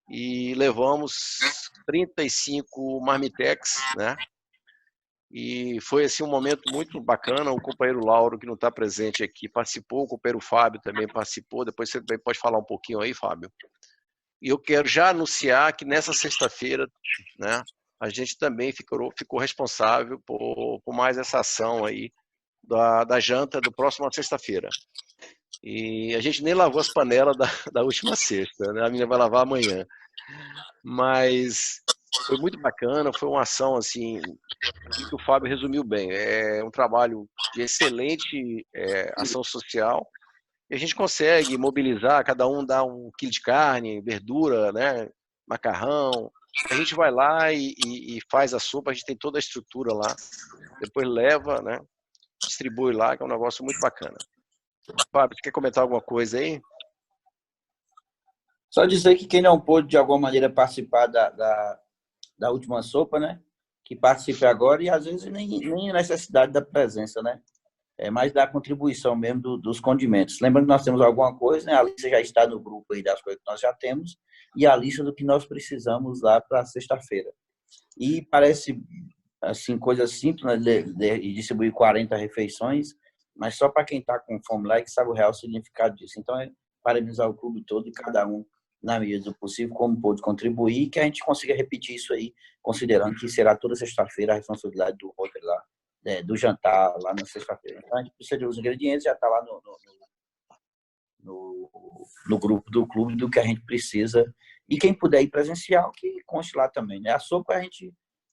e levamos 35 marmitex, né? E foi assim um momento muito bacana. O companheiro Lauro, que não está presente aqui, participou, o companheiro Fábio também participou. Depois você também pode falar um pouquinho aí, Fábio. E eu quero já anunciar que nessa sexta-feira, né, a gente também ficou responsável por mais essa ação aí da janta do próximo sexta-feira. E a gente nem lavou as panelas da última sexta, né? A menina vai lavar amanhã. Mas Foi muito bacana, foi uma ação assim que o Fábio resumiu bem. É um trabalho de excelente ação social. E a gente consegue mobilizar, cada um dá um quilo de carne, verdura, né, macarrão. A gente vai lá e faz a sopa, a gente tem toda a estrutura lá. Depois leva, né, distribui lá, que é um negócio muito bacana. Fábio, você quer comentar alguma coisa aí? Só dizer que quem não pôde, de alguma maneira, participar da última sopa, né? Que participe agora e, às vezes, nem a necessidade da presença, né? É mais da contribuição mesmo dos condimentos. Lembrando que nós temos alguma coisa, né? A lista já está no grupo aí das coisas que nós já temos e a lista do que nós precisamos lá para sexta-feira. E parece, assim, coisa simples, né? De distribuir 40 refeições, mas só para quem está com fome lá e que sabe o real significado disso. Então, parabenizar o clube todo e cada um, na medida do possível, como pôde contribuir, que a gente consiga repetir isso aí, considerando que será toda sexta-feira a responsabilidade do Roder lá, do jantar lá na sexta-feira. Então, a gente precisa dos ingredientes, já está lá no grupo do clube do que a gente precisa. E quem puder ir presencial, que conste lá também, né? A sopa,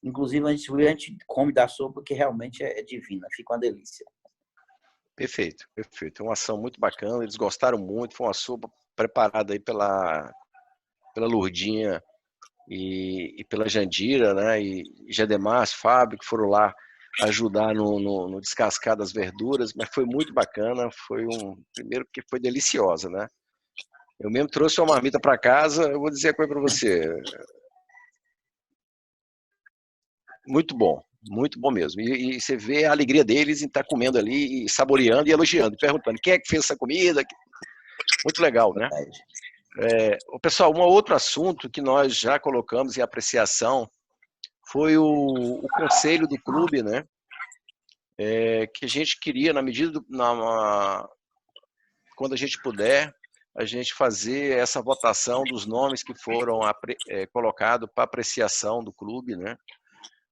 inclusive, a gente come da sopa, que realmente é divina, fica uma delícia. Perfeito, perfeito. É uma ação muito bacana, eles gostaram muito, foi uma sopa preparada aí pela Lourdinha e pela Jandira, né, e Gedemar, Fábio, que foram lá ajudar no descascar das verduras, mas foi muito bacana, primeiro que foi deliciosa, né. Eu mesmo trouxe uma marmita para casa, eu vou dizer a coisa para você, muito bom mesmo. E você vê a alegria deles em estar comendo ali, e saboreando e elogiando, perguntando quem é que fez essa comida, muito legal, né. Pessoal, um outro assunto que nós já colocamos em apreciação foi o conselho do clube, né? Que a gente queria, na medida quando a gente puder, a gente fazer essa votação dos nomes que foram colocados para apreciação do clube, né?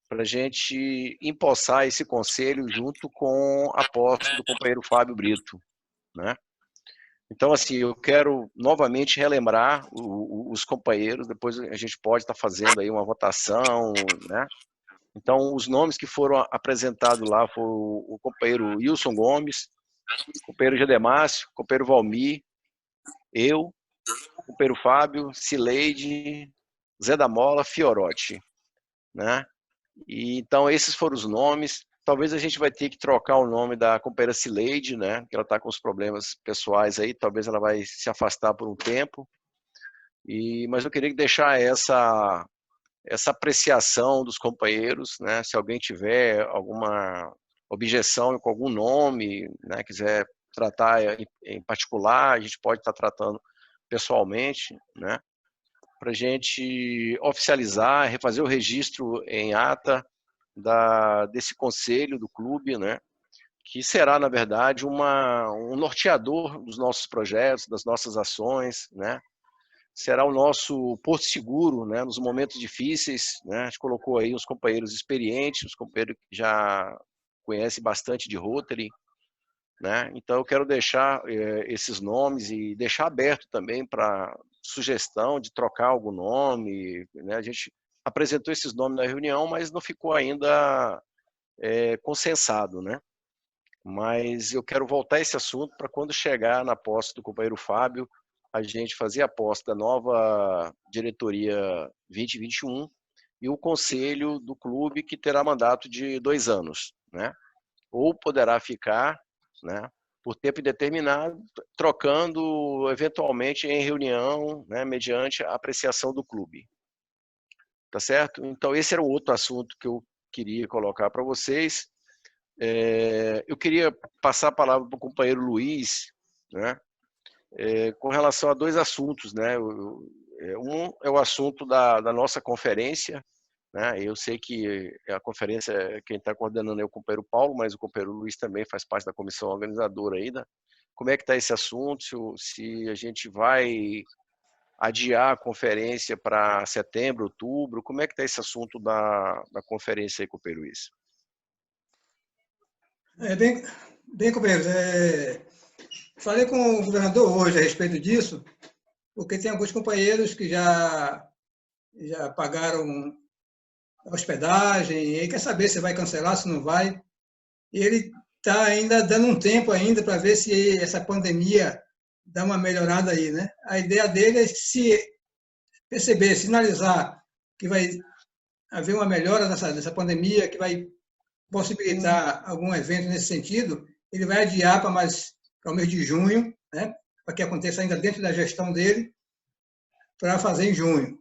Para a gente empossar esse conselho junto com a posse do companheiro Fábio Brito, né? Então, assim, eu quero novamente relembrar os companheiros, depois a gente pode estar fazendo aí uma votação, né? Então, os nomes que foram apresentados lá foram o companheiro Wilson Gomes, o companheiro Gedemácio, o companheiro Valmir, eu, o companheiro Fábio, Cileide, Zé da Mola, Fiorotti, né? E, então, esses foram os nomes. Talvez a gente vai ter que trocar o nome da companheira Cileide, né? Que ela está com os problemas pessoais aí, talvez ela vai se afastar por um tempo. Mas eu queria deixar essa apreciação dos companheiros, né? Se alguém tiver alguma objeção com algum nome, né? Quiser tratar em particular, a gente pode estar tratando pessoalmente, né? Para a gente oficializar, refazer o registro em ata desse conselho do clube, né? Que será, na verdade, um norteador dos nossos projetos, das nossas ações, né? Será o nosso porto seguro, né? Nos momentos difíceis, né? A gente colocou aí os companheiros experientes, os companheiros que já conhecem bastante de Rotary, né? Então eu quero deixar esses nomes e deixar aberto também para sugestão de trocar algum nome, né? A gente apresentou esses nomes na reunião, mas não ficou ainda consensado, né? Mas eu quero voltar a esse assunto para quando chegar na posse do companheiro Fábio, a gente fazer a posse da nova diretoria 2021 e o conselho do clube, que terá mandato de 2 anos, né? Ou poderá ficar, né, por tempo indeterminado, trocando eventualmente em reunião, né, mediante a apreciação do clube. Tá certo? Então, esse era um outro assunto que eu queria colocar para vocês. Eu queria passar a palavra para o companheiro Luiz, né, com relação a 2 assuntos, né? Um é o assunto da nossa conferência, né? Eu sei que a conferência, quem está coordenando é o companheiro Paulo, mas o companheiro Luiz também faz parte da comissão organizadora ainda. Como é que está esse assunto? Se a gente vai adiar a conferência para setembro, outubro, como é que está esse assunto da conferência aí, companheiro Luiz? Bem, companheiros, falei com o governador hoje a respeito disso, porque tem alguns companheiros que já pagaram hospedagem, ele quer saber se vai cancelar, se não vai. E ele está ainda dando um tempo ainda para ver se essa pandemia dá uma melhorada aí, né? A ideia dele é se perceber, sinalizar que vai haver uma melhora dessa pandemia, que vai possibilitar algum evento nesse sentido, ele vai adiar para o mês de junho, né? Para que aconteça ainda dentro da gestão dele, para fazer em junho.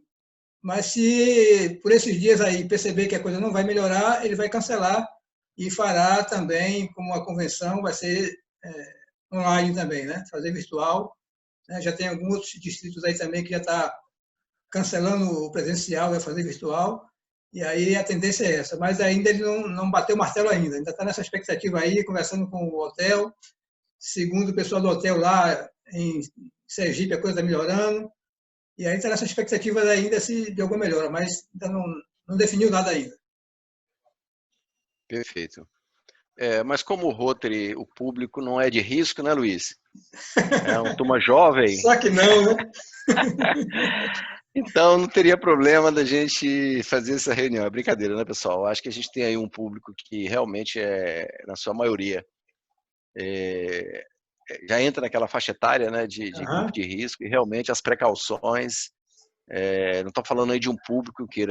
Mas se por esses dias aí perceber que a coisa não vai melhorar, ele vai cancelar e fará também, como a convenção vai ser online também, né? Fazer virtual. Né? Já tem alguns outros distritos aí também que já está cancelando o presencial, vai fazer virtual. E aí a tendência é essa. Mas ainda ele não bateu o martelo ainda. Ainda está nessa expectativa aí, conversando com o hotel. Segundo o pessoal do hotel lá em Sergipe, a coisa está melhorando. E aí está nessa expectativa ainda de alguma melhora, mas ainda não definiu nada ainda. Perfeito. Mas como o Rotary, o público não é de risco, né, Luiz? É uma turma jovem. Só que não, né? Então não teria problema da gente fazer essa reunião. É brincadeira, né, pessoal? Acho que a gente tem aí um público que realmente na sua maioria, já entra naquela faixa etária, né, de grupo de risco, e realmente as precauções, não estou falando aí de um público que,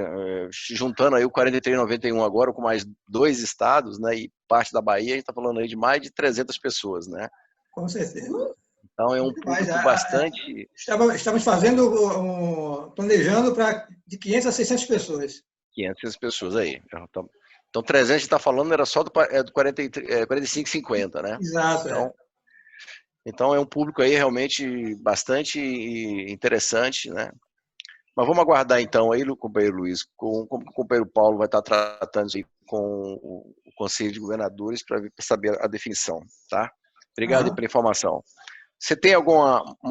juntando aí o 4391 agora com mais 2 estados, né, e parte da Bahia, a gente está falando aí de mais de 300 pessoas, né? Com certeza. Então é um público bastante... Estamos planejando de 500 a 600 pessoas. 500 pessoas aí. Então 300 a gente está falando era só do 45, 50, né? Exato. Então é um público aí realmente bastante interessante, né? Mas vamos aguardar então aí, companheiro Luiz, como o companheiro Paulo vai estar tratando isso aí com o Conselho de Governadores para saber a definição, tá? Obrigado pela informação. Você tem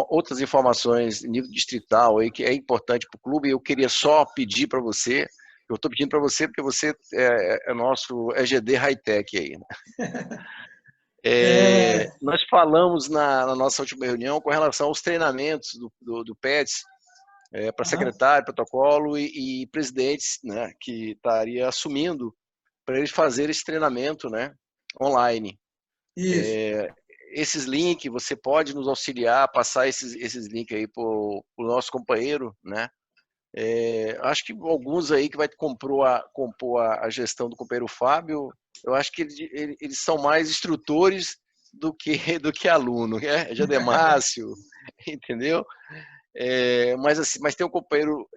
outras informações em nível distrital aí que é importante para o clube? Eu queria só pedir para você, eu estou pedindo para você porque você é nosso EGD high-tech aí, né? Nós falamos na nossa última reunião com relação aos treinamentos do PETS para secretário, protocolo e presidentes, né, que estaria assumindo para eles fazerem esse treinamento, né, online. Isso. Esses links, você pode nos auxiliar, passar esses links aí para o nosso companheiro, né? Acho que alguns aí que vai compor a gestão do companheiro Fábio, eu acho que eles são mais instrutores do que aluno, né? Jademácio, entendeu? Mas tem um companheiro,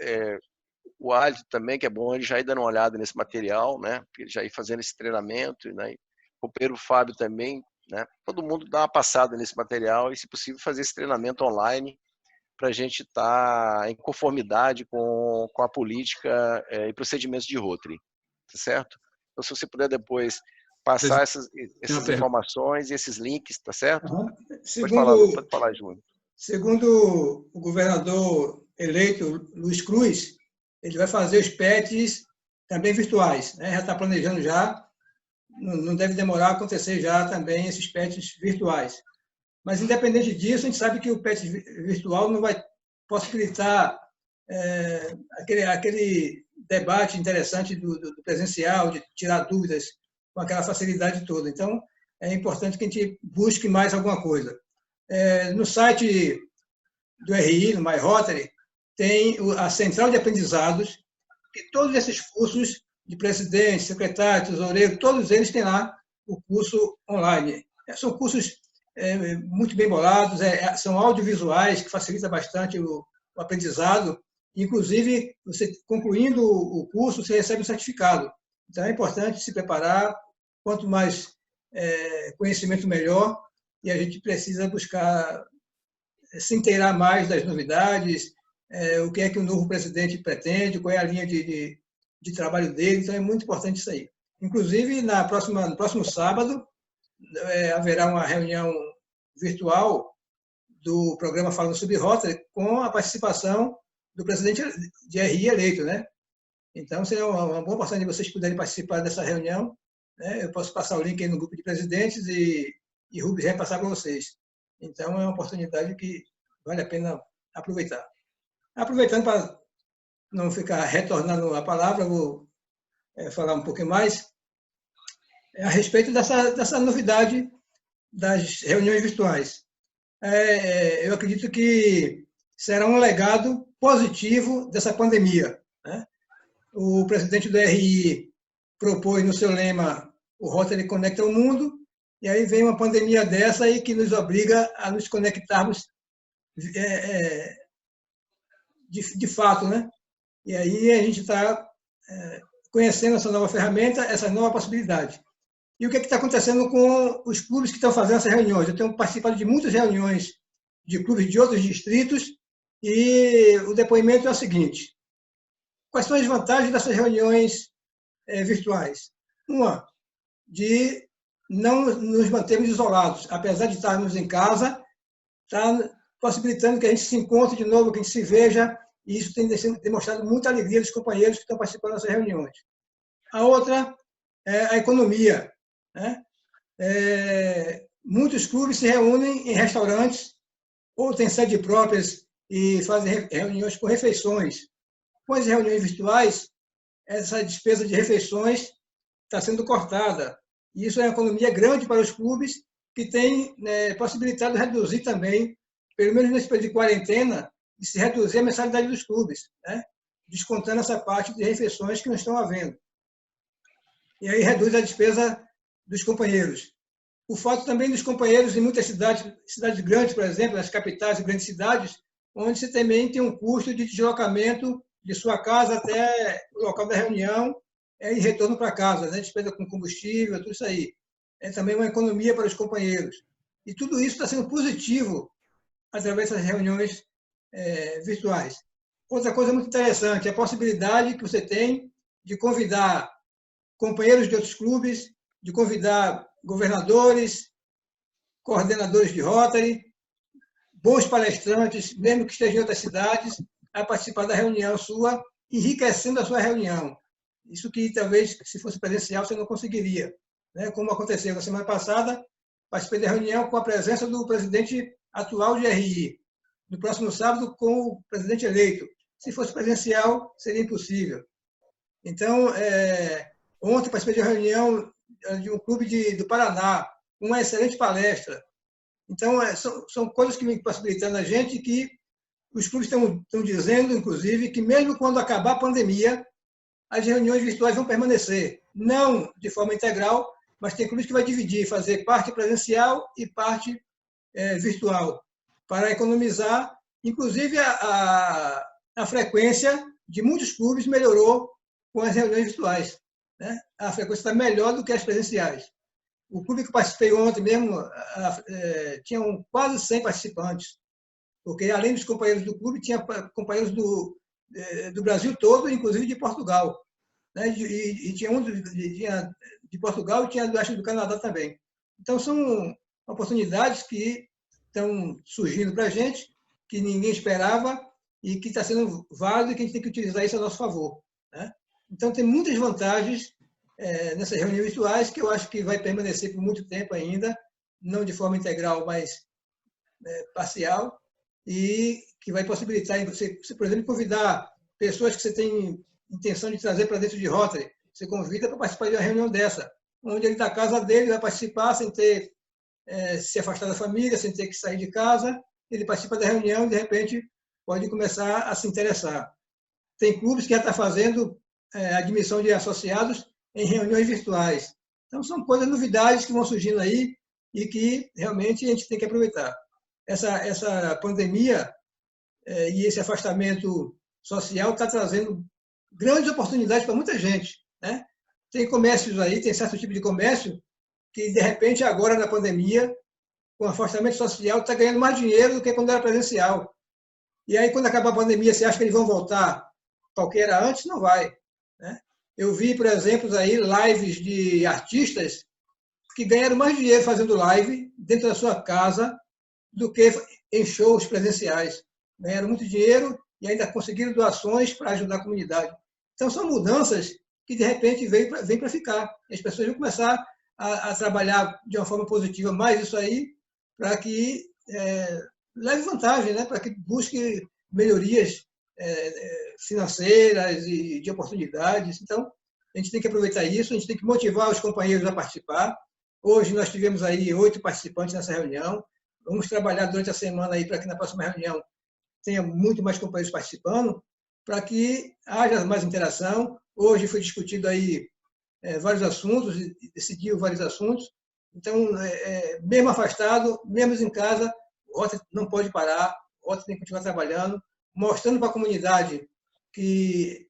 o Alito também, que é bom ele já ir dando uma olhada nesse material, né? Ele já ir fazendo esse treinamento, né? O companheiro Fábio também, né? Todo mundo dá uma passada nesse material e, se possível, fazer esse treinamento online para a gente estar em conformidade com a política e procedimentos de Rotary, tá certo? Então, se você puder depois passar essas informações e esses links, tá certo? Pode falar, Júnior. Segundo o governador eleito, Luiz Cruz, ele vai fazer os PETs também virtuais, né? Já está planejando já, não deve demorar a acontecer já também esses PETs virtuais. Mas, independente disso, a gente sabe que o PET virtual não vai possibilitar aquele debate interessante do presencial, de tirar dúvidas com aquela facilidade toda. Então, é importante que a gente busque mais alguma coisa. No site do RI, no MyRotary, tem a central de aprendizados, e todos esses cursos de presidente, secretário, tesoureiro, todos eles têm lá o curso online. São cursos muito bem bolados, são audiovisuais, que facilita bastante o aprendizado. Inclusive, você concluindo o curso, você recebe um certificado. Então, é importante se preparar, quanto mais conhecimento, melhor, e a gente precisa buscar se inteirar mais das novidades, o que é que o novo presidente pretende, qual é a linha de trabalho dele. Então, é muito importante isso aí. Inclusive, no próximo sábado, haverá uma reunião virtual do programa Falando sobre Rotary, com a participação do presidente de RI eleito, né? Então, seria uma boa oportunidade de vocês puderem participar dessa reunião, né? Eu posso passar o link aí no grupo de presidentes e Rubens vai passar para vocês. Então, é uma oportunidade que vale a pena aproveitar. Aproveitando, para não ficar retornando a palavra, vou falar um pouquinho mais a respeito dessa novidade das reuniões virtuais. Eu acredito que será um legado positivo dessa pandemia, né? O presidente do RI propôs no seu lema o Rotary Conecta o Mundo, e aí vem uma pandemia dessa aí que nos obriga a nos conectarmos de fato, né? E aí a gente está conhecendo essa nova ferramenta, essa nova possibilidade. E o que está acontecendo com os clubes que estão fazendo essas reuniões? Eu tenho participado de muitas reuniões de clubes de outros distritos e o depoimento é o seguinte: quais são as vantagens dessas reuniões virtuais? Uma, de não nos mantermos isolados, apesar de estarmos em casa, está possibilitando que a gente se encontre de novo, que a gente se veja, e isso tem demonstrado muita alegria dos companheiros que estão participando dessas reuniões. A outra é a economia, né? Muitos clubes se reúnem em restaurantes ou têm sede próprias e fazem reuniões com refeições. Com as reuniões virtuais, essa despesa de refeições está sendo cortada. E isso é uma economia grande para os clubes que tem possibilitado reduzir também, pelo menos nesse período de quarentena, e se reduzir a mensalidade dos clubes, né? Descontando essa parte de refeições que não estão havendo. E aí reduz a despesa dos companheiros. O fato também dos companheiros em muitas cidades grandes, por exemplo, nas capitais e grandes cidades, onde você também tem um custo de deslocamento de sua casa até o local da reunião e retorno para casa, né? Despesa com combustível, tudo isso aí. É também uma economia para os companheiros. E tudo isso está sendo positivo através dessas reuniões virtuais. Outra coisa muito interessante é a possibilidade que você tem de convidar companheiros de outros clubes, de convidar governadores, coordenadores de Rotary, bons palestrantes, mesmo que estejam em outras cidades, a participar da reunião sua, enriquecendo a sua reunião. Isso que talvez, se fosse presencial, você não conseguiria, né? Como aconteceu na semana passada, participei da reunião com a presença do presidente atual de RI. No próximo sábado, com o presidente eleito. Se fosse presencial, seria impossível. Então, ontem participei de uma reunião de um clube do Paraná, uma excelente palestra. Então, são coisas que me possibilitando a gente que os clubes estão dizendo, inclusive, que mesmo quando acabar a pandemia, as reuniões virtuais vão permanecer. Não de forma integral, mas tem clubes que vai dividir, fazer parte presencial e parte virtual, para economizar. Inclusive, a frequência de muitos clubes melhorou com as reuniões virtuais, né? A frequência está melhor do que as presenciais. O clube que participei ontem mesmo tinham quase 100 participantes, porque além dos companheiros do clube, tinha companheiros do Brasil todo, inclusive de Portugal, né? E tinha um de Portugal e tinha, acho, do Canadá também. Então, são oportunidades que estão surgindo para a gente, que ninguém esperava e que está sendo válido e que a gente tem que utilizar isso a nosso favor, né? Então, tem muitas vantagens nessas reuniões virtuais que eu acho que vai permanecer por muito tempo ainda, não de forma integral, mas parcial, e que vai possibilitar você, por exemplo, convidar pessoas que você tem intenção de trazer para dentro de Rotary. Você convida para participar de uma reunião dessa, onde ele da casa dele vai participar sem ter se afastar da família, sem ter que sair de casa. Ele participa da reunião e, de repente, pode começar a se interessar. Tem clubes que já estão fazendo admissão de associados em reuniões virtuais. Então, são coisas, novidades que vão surgindo aí e que realmente a gente tem que aproveitar. Essa pandemia e esse afastamento social está trazendo grandes oportunidades para muita gente, né? Tem comércios aí, tem certo tipo de comércio que, de repente, agora na pandemia, com o afastamento social, está ganhando mais dinheiro do que quando era presencial. E aí, quando acabar a pandemia, você acha que eles vão voltar para o que era antes? Não vai, né? Eu vi, por exemplo, aí lives de artistas que ganharam mais dinheiro fazendo live dentro da sua casa do que em shows presenciais. Ganharam muito dinheiro e ainda conseguiram doações para ajudar a comunidade. Então, são mudanças que, de repente, vêm para ficar. As pessoas vão começar a trabalhar de uma forma positiva mais isso aí, para que leve vantagem, né? Para que busque melhorias financeiras e de oportunidades. Então, A gente tem que aproveitar isso, a gente tem que motivar os companheiros a participar. Hoje nós tivemos aí 8 participantes nessa reunião. Vamos trabalhar durante a semana aí para que na próxima reunião tenha muito mais companheiros participando, para que haja mais interação. Hoje foi discutido aí vários assuntos, e decidiu vários assuntos. Então, mesmo afastado, mesmo em casa, o Rotary não pode parar, o Rotary tem que continuar trabalhando, mostrando para a comunidade que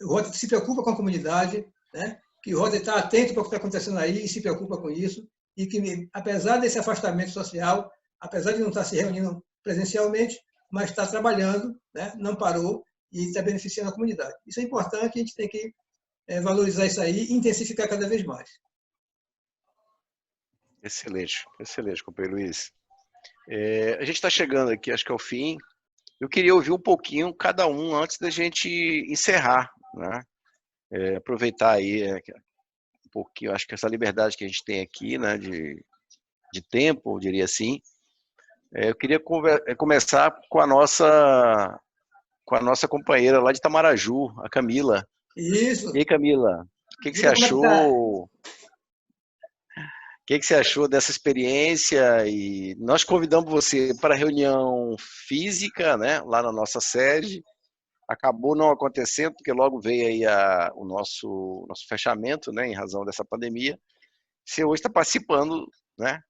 o Rotary se preocupa com a comunidade, né? Que o Rotary está atento para o que está acontecendo aí e se preocupa com isso, e que, apesar desse afastamento social, apesar de não estar se reunindo presencialmente, mas está trabalhando, né? Não parou e está beneficiando a comunidade. Isso é importante, a gente tem que valorizar isso aí e intensificar cada vez mais. Excelente, excelente, companheiro Luiz. A gente está chegando aqui, acho que ao fim. Eu queria ouvir um pouquinho cada um antes da gente encerrar, né? Aproveitar aí um pouquinho, acho que essa liberdade que a gente tem aqui, né, de tempo, eu diria assim. Eu queria começar com a nossa companheira lá de Itamaraju, a Camila. Isso. E aí, Camila, o que você achou? O que você achou dessa experiência? E nós convidamos você para a reunião física, né, lá na nossa sede. Acabou não acontecendo, porque logo veio aí o nosso fechamento, né, em razão dessa pandemia. Você hoje está participando, né?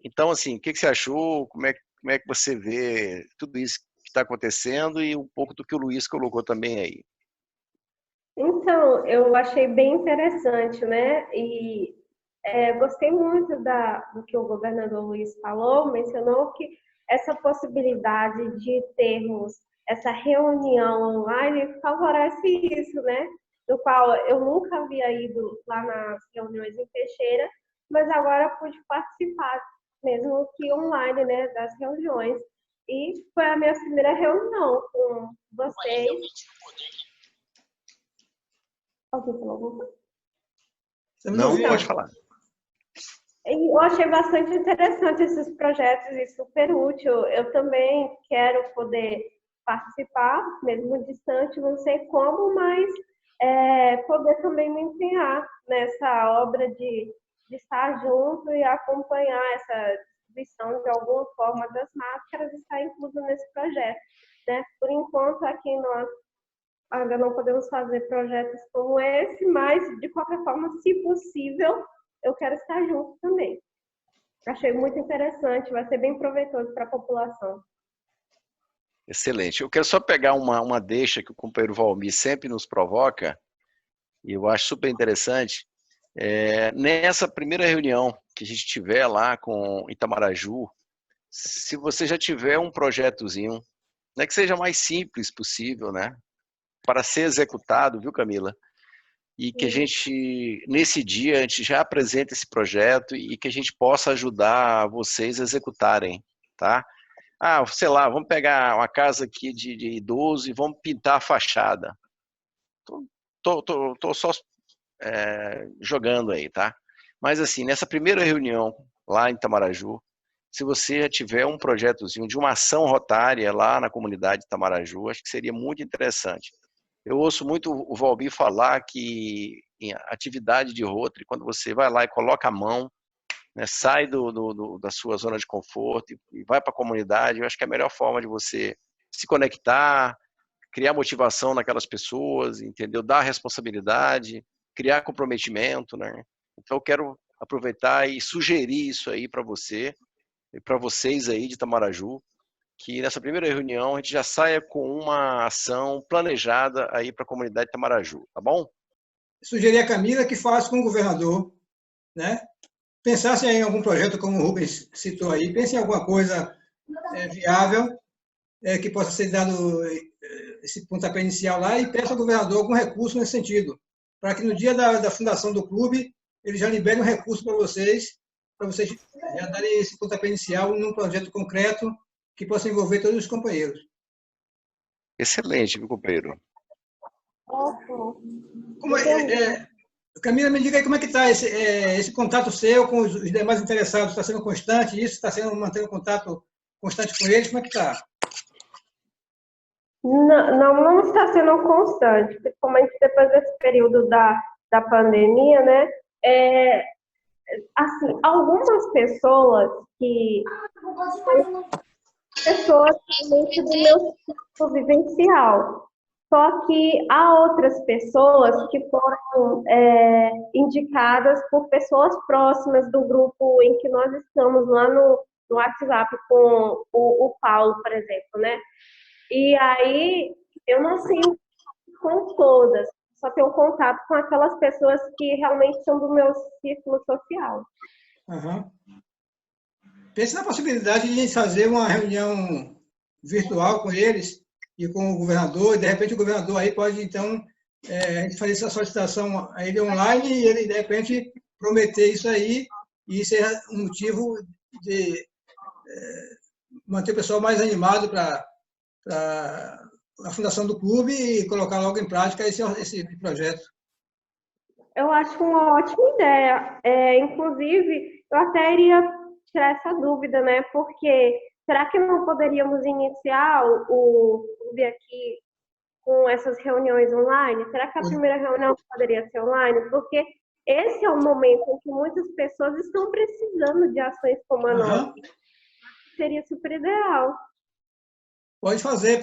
Então, assim, o que você achou? Como é que você vê tudo isso que está acontecendo e um pouco do que o Luiz colocou também aí? Então, eu achei bem interessante, né? E gostei muito do que o governador Luiz falou, mencionou que essa possibilidade de termos essa reunião online favorece isso, né? Do qual eu nunca havia ido lá nas reuniões em Teixeira, mas agora pude participar, mesmo que online, né, das reuniões. E foi a minha primeira reunião com vocês. Alguém falou alguma coisa? Não, pode falar. Eu achei bastante interessante esses projetos e super útil. Eu também quero poder participar, mesmo distante, não sei como, mas poder também me empenhar nessa obra de estar junto e acompanhar essa distribuição de alguma forma das máscaras e estar incluso nesse projeto, né? Por enquanto, aqui nós ainda não podemos fazer projetos como esse, mas, de qualquer forma, se possível, eu quero estar junto também. Achei muito interessante, vai ser bem proveitoso para a população. Excelente. Eu quero só pegar uma deixa que o companheiro Valmir sempre nos provoca, e eu acho super interessante. Nessa primeira reunião que a gente tiver lá com Itamaraju, se você já tiver um projetozinho, né, que seja mais simples possível, né, para ser executado, viu, Camila? E que a gente, nesse dia, a gente já apresente esse projeto e que a gente possa ajudar vocês a executarem, tá? Sei lá, vamos pegar uma casa aqui de idoso e vamos pintar a fachada. Tô só jogando aí, tá? Mas assim, nessa primeira reunião lá em Itamaraju, se você já tiver um projetozinho de uma ação rotária lá na comunidade de Itamaraju, acho que seria muito interessante. Eu ouço muito o Valmir falar que em atividade de Rotary, quando você vai lá e coloca a mão, né, sai da sua zona de conforto e vai para a comunidade, eu acho que é a melhor forma de você se conectar, criar motivação naquelas pessoas, entendeu? Dar responsabilidade, criar comprometimento, né? Então eu quero aproveitar e sugerir isso aí para você e para vocês aí de Itamaraju, que nessa primeira reunião a gente já saia com uma ação planejada aí para a comunidade de Itamaraju, tá bom? Sugeri a Camila que falasse com o governador, né? Pensasse em algum projeto, como o Rubens citou aí, pense em alguma coisa viável, que possa ser dado esse pontapé inicial lá e peça ao governador algum recurso nesse sentido, para que no dia da fundação do clube ele já libere um recurso para vocês já darem esse pontapé inicial num projeto concreto que possa envolver todos os companheiros. Excelente, meu companheiro. Camila, me diga aí como é que está esse contato seu com os demais interessados. Está sendo constante isso? Está mantendo contato constante com eles? Como é que está? Não está sendo constante, principalmente depois desse período da pandemia, né? Assim, algumas pessoas realmente do meu ciclo vivencial. Só que há outras pessoas que foram indicadas por pessoas próximas do grupo em que nós estamos lá no WhatsApp com o Paulo, por exemplo, né? E aí eu não sinto com todas, só tenho contato com aquelas pessoas que realmente são do meu círculo social. Uhum. Pense na possibilidade de fazer uma reunião virtual com eles e com o governador, e de repente o governador aí pode, então, a gente fazer essa solicitação a ele online e ele, de repente, prometer isso aí e ser um motivo de manter o pessoal mais animado para a fundação do clube e colocar logo em prática esse projeto. Eu acho uma ótima ideia. Inclusive, eu até iria tirar essa dúvida, né? Porque será que não poderíamos iniciar o clube aqui com essas reuniões online? Será que a primeira reunião poderia ser online? Porque esse é o momento em que muitas pessoas estão precisando de ações como a nossa. Seria super ideal. Pode fazer,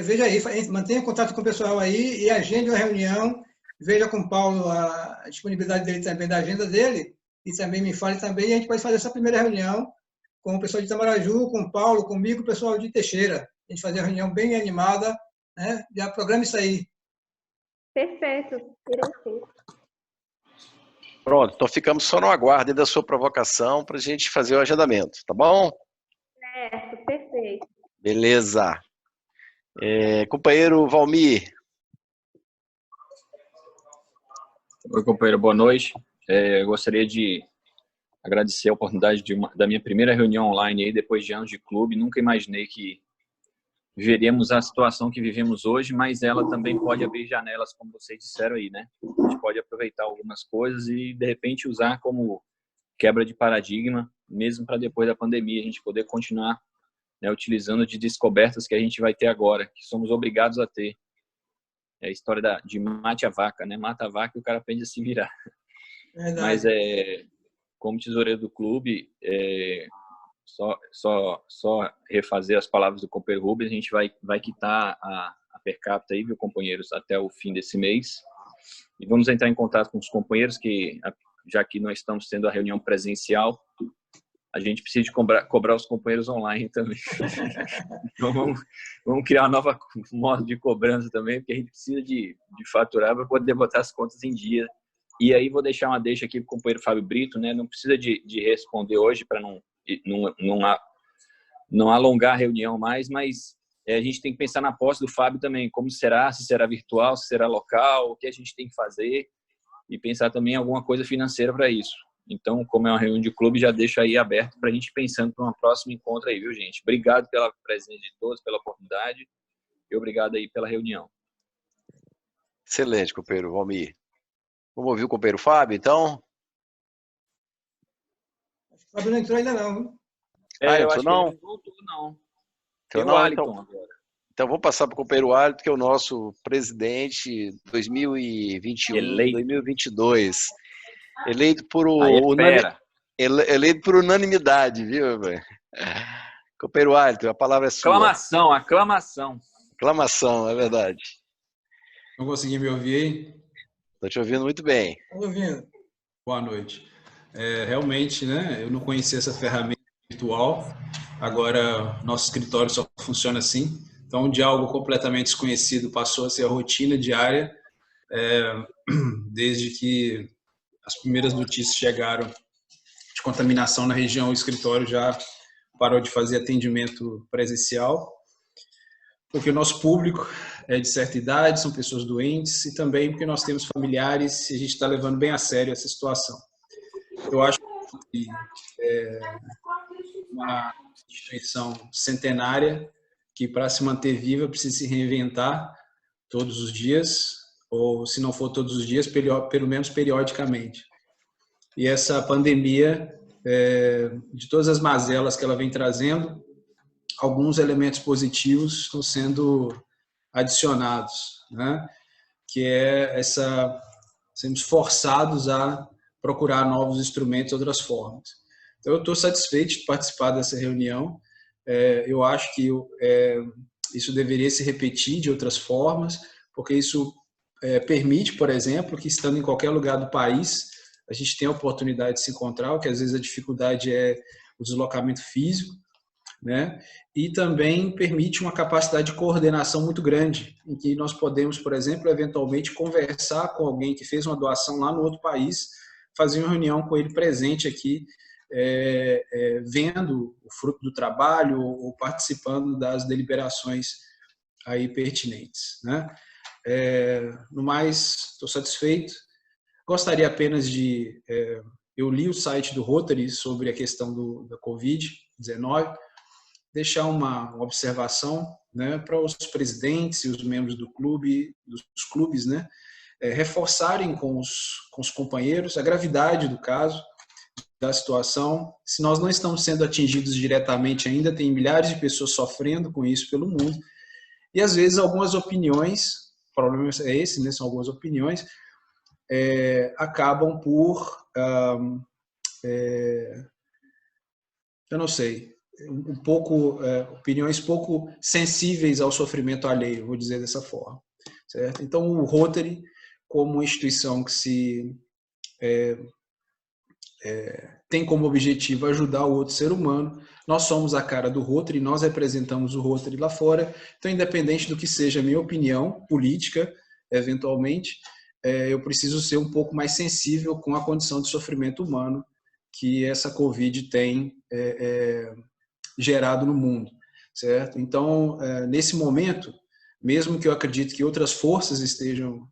veja aí, mantenha contato com o pessoal aí e agende uma reunião, veja com o Paulo a disponibilidade dele também, da agenda dele, e também me fale também, e a gente pode fazer essa primeira reunião com o pessoal de Itamaraju, com o Paulo, comigo, o pessoal de Teixeira. A gente fazer uma reunião bem animada, né? Já programa isso aí. Perfeito, sim. Pronto, então ficamos só no aguardo da sua provocação para a gente fazer o agendamento, tá bom? Certo, perfeito. Beleza. Companheiro Valmir. Oi, companheiro, boa noite. Eu gostaria de agradecer a oportunidade da minha primeira reunião online aí, depois de anos de clube. Nunca imaginei que viveríamos a situação que vivemos hoje, mas ela também pode abrir janelas, como vocês disseram aí, né? A gente pode aproveitar algumas coisas e, de repente, usar como quebra de paradigma, mesmo para depois da pandemia, a gente poder continuar, né, utilizando de descobertas que a gente vai ter agora, que somos obrigados a ter. É a história de mate a vaca, né? Mata a vaca e o cara aprende a se virar. Verdade. Mas, como tesoureiro do clube, só refazer as palavras do companheiro Rubens, a gente vai quitar a per capita aí, viu, companheiros, até o fim desse mês. E vamos entrar em contato com os companheiros, que já que nós estamos tendo a reunião presencial, a gente precisa de cobrar os companheiros online também. Então vamos criar uma nova modo de cobrança também, porque a gente precisa de faturar para poder botar as contas em dia. E aí vou deixar uma deixa aqui para o companheiro Fábio Brito, né? Não precisa de responder hoje para não alongar a reunião mais, mas a gente tem que pensar na posse do Fábio também, como será, se será virtual, se será local, o que a gente tem que fazer, e pensar também em alguma coisa financeira para isso. Então, como é uma reunião de clube, já deixo aí aberto para a gente pensando para uma próxima encontro aí, viu, gente? Obrigado pela presença de todos, pela oportunidade, e obrigado aí pela reunião. Excelente, companheiro Valmir. Vamos ouvir o companheiro Fábio, então? Acho que o Fábio não entrou ainda não. Eu acho não? Que ele não voltou, não. Tem o Aliton agora. Então, vou passar para o companheiro Aliton, que é o nosso presidente 2021, eleito. 2022. Eleito por unanimidade, viu, velho? Companheiro Aliton, a palavra é sua. Aclamação. Aclamação, é verdade. Não consegui me ouvir aí? Estou te ouvindo muito bem. Estou ouvindo. Boa noite. Realmente, né, eu não conhecia essa ferramenta virtual. Agora, nosso escritório só funciona assim. Então, de algo completamente desconhecido, passou a ser a rotina diária, desde que as primeiras notícias chegaram de contaminação na região, o escritório já parou de fazer atendimento presencial, porque o nosso público é de certa idade, são pessoas doentes, e também porque nós temos familiares e a gente está levando bem a sério essa situação. Eu acho que é uma instituição centenária que, para se manter viva, precisa se reinventar todos os dias, ou se não for todos os dias, pelo menos periodicamente. E essa pandemia, de todas as mazelas que ela vem trazendo, alguns elementos positivos estão sendo adicionados, né? Que é sermos forçados a procurar novos instrumentos, outras formas. Então, eu estou satisfeito de participar dessa reunião. Eu acho que isso deveria se repetir de outras formas, porque isso permite, por exemplo, que estando em qualquer lugar do país, a gente tenha a oportunidade de se encontrar, o que às vezes a dificuldade é o deslocamento físico, né? E também permite uma capacidade de coordenação muito grande, em que nós podemos, por exemplo, eventualmente conversar com alguém que fez uma doação lá no outro país, fazer uma reunião com ele presente aqui, vendo o fruto do trabalho ou participando das deliberações aí pertinentes, né? No mais, estou satisfeito. Gostaria apenas de... eu li o site do Rotary sobre a questão da Covid-19, deixar uma observação, né, para os presidentes e os membros dos clubes, né, reforçarem com os companheiros a gravidade do caso, da situação. Se nós não estamos sendo atingidos diretamente ainda, tem milhares de pessoas sofrendo com isso pelo mundo, e às vezes algumas opiniões, o problema é esse, né, são algumas opiniões, acabam por, eu não sei, opiniões pouco sensíveis ao sofrimento alheio, vou dizer dessa forma, certo? Então, o Rotary, como uma instituição que tem como objetivo ajudar o outro ser humano, nós somos a cara do Rotary, nós representamos o Rotary lá fora, então, independente do que seja a minha opinião política, eventualmente, eu preciso ser um pouco mais sensível com a condição de sofrimento humano que essa Covid tem gerado no mundo, certo? Então, nesse momento, mesmo que eu acredite que outras forças estejam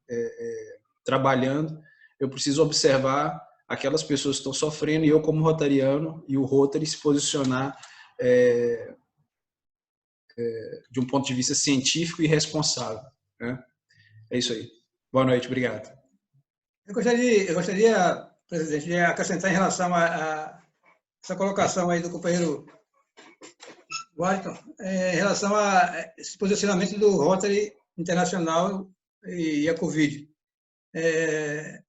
trabalhando, eu preciso observar aquelas pessoas que estão sofrendo e eu, como rotariano, e o Rotary se posicionar de um ponto de vista científico e responsável, né? É isso aí. Boa noite, obrigado. Eu gostaria, presidente, de acrescentar em relação a essa colocação aí do companheiro Washington, em relação a esse posicionamento do Rotary Internacional e a Covid.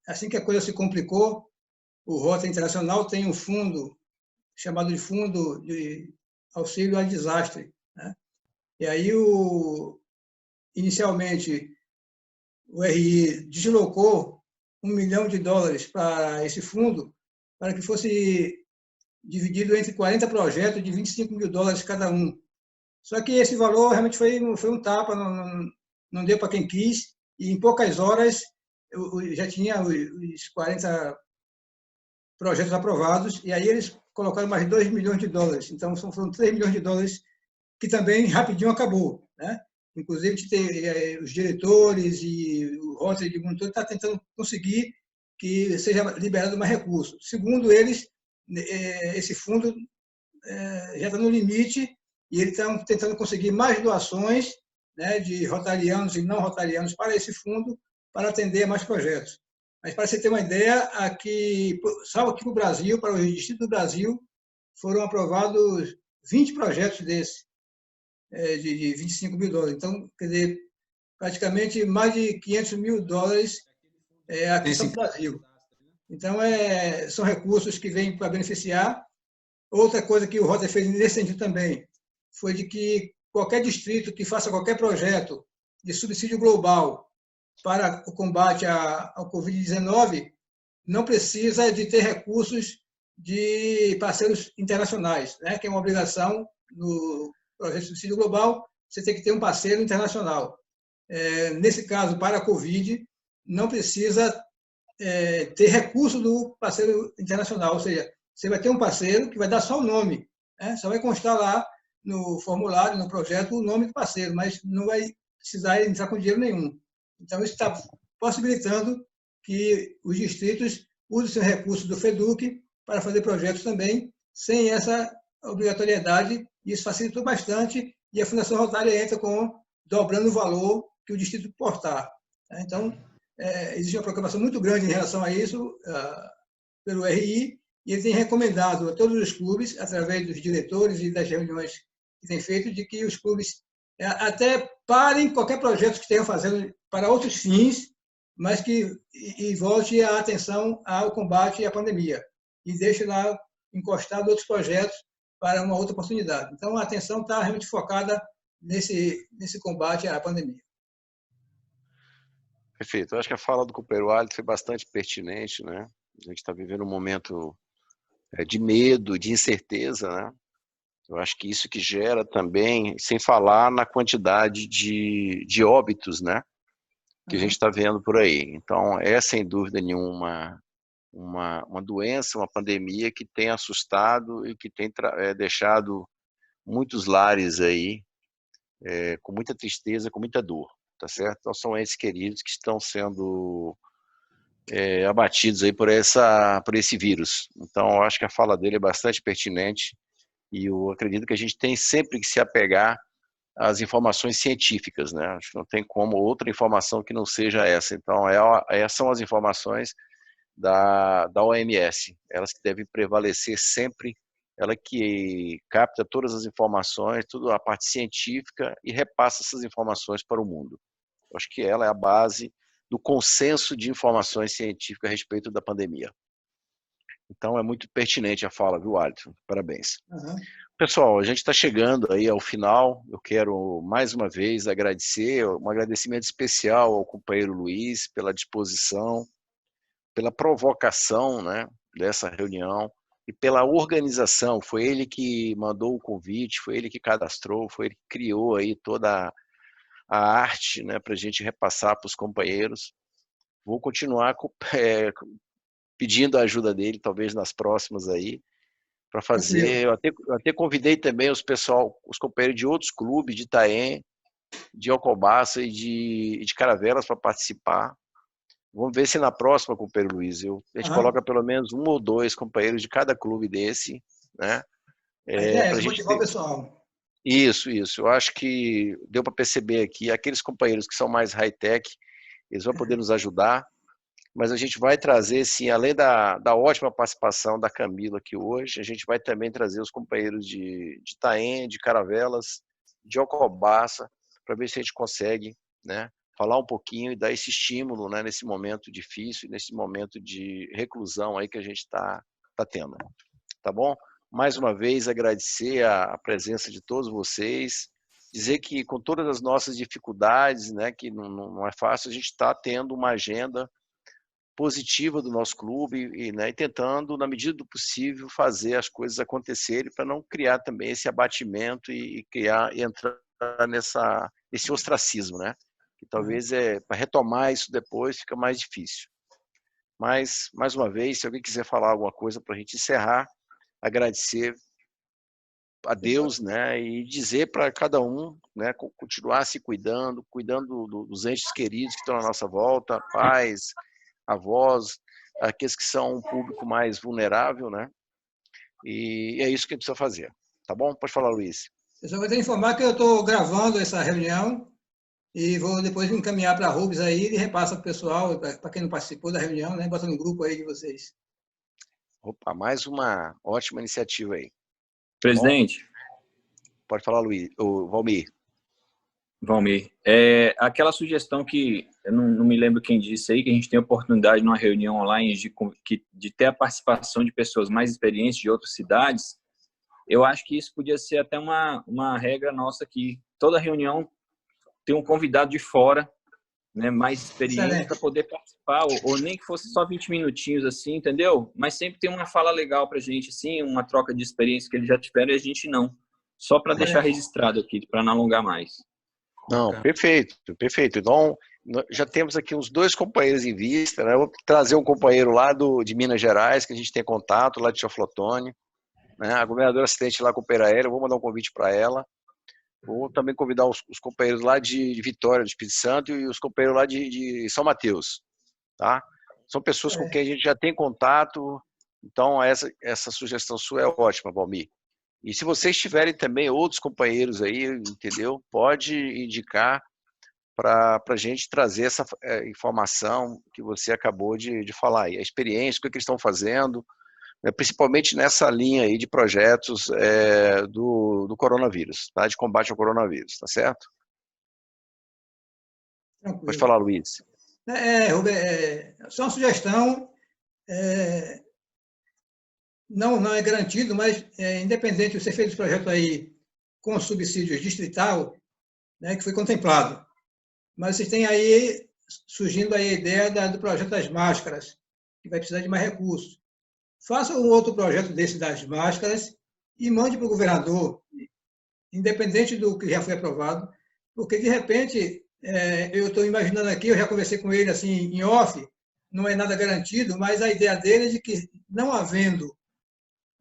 Assim que a coisa se complicou, o Rotary Internacional tem um fundo chamado de Fundo de Auxílio a Desastre, né? E aí, inicialmente, o RI deslocou $1 milhão para esse fundo, para que fosse dividido entre 40 projetos de $25 mil cada um. Só que esse valor realmente foi um tapa, não deu para quem quis, e em poucas horas eu já tinha os 40 projetos aprovados, e aí eles colocaram mais $2 milhões. Então, foram $3 milhões que também rapidinho acabou, né? Inclusive, os diretores e o Rotary de mundo todo está tentando conseguir que seja liberado mais recursos. Segundo eles, esse fundo já está no limite e eles estão tentando conseguir mais doações, né, de rotarianos e não rotarianos para esse fundo, para atender a mais projetos. Mas, para você ter uma ideia, salvo aqui no Brasil, para o Distrito do Brasil, foram aprovados 20 projetos desses, de $25 mil. Então, quer dizer, praticamente mais de $500 mil aqui no Brasil. Então, são recursos que vêm para beneficiar. Outra coisa que o Rotary fez nesse sentido também foi de que qualquer distrito que faça qualquer projeto de subsídio global para o combate ao Covid-19 não precisa de ter recursos de parceiros internacionais, né? Que é uma obrigação no projeto de subsídio global, você tem que ter um parceiro internacional. Nesse caso, para a Covid, não precisa ter recurso do parceiro internacional, ou seja, você vai ter um parceiro que vai dar só o nome, né? Só vai constar lá no formulário, no projeto, o nome do parceiro, mas não vai precisar entrar com dinheiro nenhum. Então, isso está possibilitando que os distritos usem seus recursos do FEDUC para fazer projetos também, sem essa obrigatoriedade. Isso facilitou bastante e a Fundação Rotária entra dobrando o valor que o distrito portar. Então, existe uma preocupação muito grande em relação a isso pelo RI, e ele tem recomendado a todos os clubes, através dos diretores e das reuniões que tem feito, de que os clubes até parem qualquer projeto que estejam fazendo para outros fins, mas que e volte a atenção ao combate à pandemia e deixe lá encostado outros projetos para uma outra oportunidade. Então, a atenção está realmente focada nesse combate à pandemia. Perfeito. Eu acho que a fala do companheiro Alisson foi bastante pertinente, né? A gente está vivendo um momento de medo, de incerteza, né? Eu acho que isso que gera também, sem falar na quantidade de óbitos, né? Que a gente está vendo por aí. Então, é sem dúvida nenhuma uma doença, uma pandemia que tem assustado e que tem deixado muitos lares aí com muita tristeza, com muita dor, tá certo? Então, são entes queridos que estão sendo abatidos aí por esse vírus. Então, eu acho que a fala dele é bastante pertinente e eu acredito que a gente tem sempre que se apegar às informações científicas, né? Acho que não tem como outra informação que não seja essa. Então, essas são as informações da OMS, elas que devem prevalecer sempre, ela que capta todas as informações, toda a parte científica e repassa essas informações para o mundo. Eu acho que ela é a base do consenso de informações científicas a respeito da pandemia. Então, é muito pertinente a fala, viu, Alisson? Parabéns. Pessoal, a gente está chegando aí ao final. Eu quero, mais uma vez, agradecer, um agradecimento especial ao companheiro Luiz pela disposição, pela provocação, né, dessa reunião e pela organização. Foi ele que mandou o convite, foi ele que cadastrou, foi ele que criou aí toda a arte, né, para a gente repassar para os companheiros. Vou continuar pedindo a ajuda dele, talvez nas próximas aí, para fazer. Eu até convidei também os companheiros de outros clubes, de Itaém, de Alcobaça e de Caravelas para participar. Vamos ver se na próxima, companheiro Luiz, a gente coloca pelo menos 1 ou 2 companheiros de cada clube desse, né? Pra gente motivar o pessoal. Isso. Eu acho que deu para perceber aqui, aqueles companheiros que são mais high-tech, eles vão poder nos ajudar, mas a gente vai trazer, sim, além da ótima participação da Camila aqui hoje, a gente vai também trazer os companheiros de Itaém, de Caravelas, de Alcobaça, para ver se a gente consegue, né, falar um pouquinho e dar esse estímulo, né, nesse momento difícil, nesse momento de reclusão aí que a gente está tendo. Tá bom? Mais uma vez, agradecer a presença de todos vocês, dizer que com todas as nossas dificuldades, né, que não é fácil, a gente está tendo uma agenda positiva do nosso clube e tentando, na medida do possível, fazer as coisas acontecerem para não criar também esse abatimento e entrar nesse ostracismo, né? Que talvez para retomar isso depois fica mais difícil. Mas, mais uma vez, se alguém quiser falar alguma coisa para a gente encerrar, agradecer a Deus, né, e dizer para cada um, né, continuar se cuidando dos entes queridos que estão à nossa volta, pais, avós, aqueles que são um público mais vulnerável, né? E é isso que a gente precisa fazer. Tá bom? Pode falar, Luiz. Eu só vou te informar que eu estou gravando essa reunião e vou depois encaminhar para a Rubens aí e repassa para o pessoal, para quem não participou da reunião, né? Bota no grupo aí de vocês. Opa, mais uma ótima iniciativa aí. Presidente. Bom, pode falar, Luiz, o Valmir. Aquela sugestão que eu não me lembro quem disse aí, que a gente tem a oportunidade numa reunião online de ter a participação de pessoas mais experientes de outras cidades, eu acho que isso podia ser até uma regra nossa aqui. Toda reunião tem um convidado de fora, né, mais experiente para poder participar, ou nem que fosse só 20 minutinhos assim, entendeu? Mas sempre tem uma fala legal para a gente, assim, uma troca de experiência que eles já tiveram e a gente não. Só para deixar registrado aqui, para não alongar mais. Não, perfeito. Então, já temos aqui uns 2 companheiros em vista, né? Eu vou trazer um companheiro lá de Minas Gerais, que a gente tem contato, lá de Teoflotone, né? A governadora assistente lá com o Peraera, eu vou mandar um convite para ela. Vou também convidar os companheiros lá de Vitória, do Espírito Santo, e os companheiros lá de São Mateus, tá? São pessoas com quem a gente já tem contato, então essa sugestão sua é ótima, Valmir. E se vocês tiverem também outros companheiros aí, entendeu? Pode indicar para a gente trazer essa informação que você acabou de falar aí, a experiência, o que eles estão fazendo, né, principalmente nessa linha aí de projetos do coronavírus, tá? De combate ao coronavírus, tá certo? Tranquilo. Pode falar, Luiz. Rubem, só uma sugestão, não é garantido, mas independente de você fez o projeto aí com subsídios distrital, né, que foi contemplado, mas vocês têm aí surgindo aí a ideia do projeto das máscaras, que vai precisar de mais recursos. Faça um outro projeto desse das máscaras e mande para o governador, independente do que já foi aprovado, porque, de repente, eu estou imaginando aqui, eu já conversei com ele assim em off, não é nada garantido, mas a ideia dele é de que, não havendo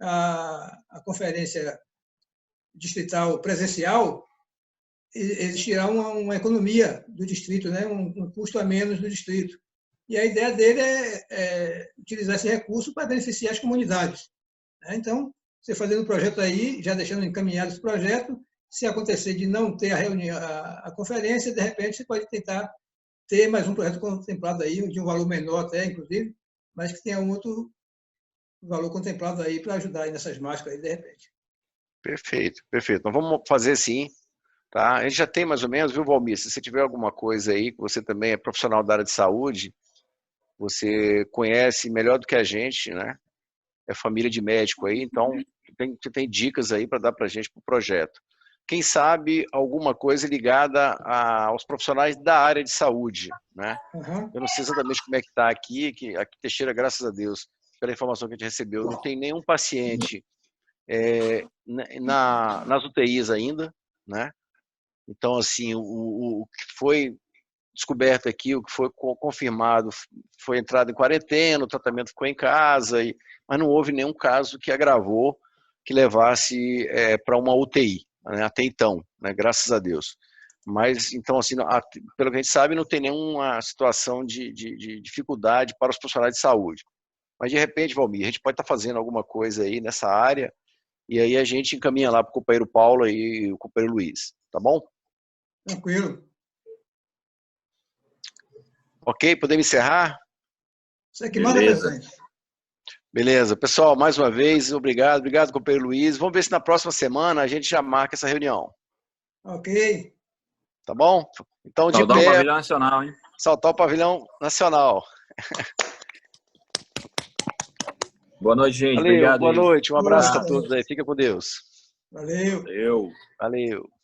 a conferência distrital presencial, existirá uma economia do distrito, né? Um custo a menos do distrito. E a ideia dele é utilizar esse recurso para beneficiar as comunidades, né? Então, você fazendo um projeto aí, já deixando encaminhado esse projeto, se acontecer de não ter a reunião, a conferência, de repente você pode tentar ter mais um projeto contemplado aí, de um valor menor até, inclusive, mas que tenha um outro valor contemplado aí para ajudar aí nessas máscaras aí, de repente. Perfeito, perfeito. Então vamos fazer sim, tá? A gente já tem mais ou menos, viu, Valmir? Se você tiver alguma coisa aí, que você também é profissional da área de saúde, você conhece melhor do que a gente, né? É família de médico aí, então você tem dicas aí para dar para a gente para o projeto. Quem sabe alguma coisa ligada aos profissionais da área de saúde, né? Uhum. Eu não sei exatamente como é que está aqui, aqui Teixeira, graças a Deus, pela informação que a gente recebeu, não tem nenhum paciente nas UTIs ainda, né? Então, assim, o que foi descoberto aqui, o que foi confirmado, foi entrado em quarentena, o tratamento ficou em casa, mas não houve nenhum caso que agravou, que levasse para uma UTI, né, até então, né, graças a Deus. Mas, então, assim, pelo que a gente sabe, não tem nenhuma situação de dificuldade para os profissionais de saúde. Mas, de repente, Valmir, a gente pode estar fazendo alguma coisa aí nessa área, e aí a gente encaminha lá para o companheiro Paulo e o companheiro Luiz, tá bom? Tranquilo. Ok, podemos encerrar? Você que manda, Beleza. presidente. Beleza. Pessoal, mais uma vez, obrigado. Obrigado, companheiro Luiz. Vamos ver se na próxima semana a gente já marca essa reunião. Ok. Tá bom? Então, de Saudar o pé, Pavilhão Nacional, hein? saltar o pavilhão nacional. Boa noite, gente. Valeu, Obrigado boa aí. noite. Um abraço para Boa. todos aí. Fica com Deus. Valeu. Valeu. Valeu.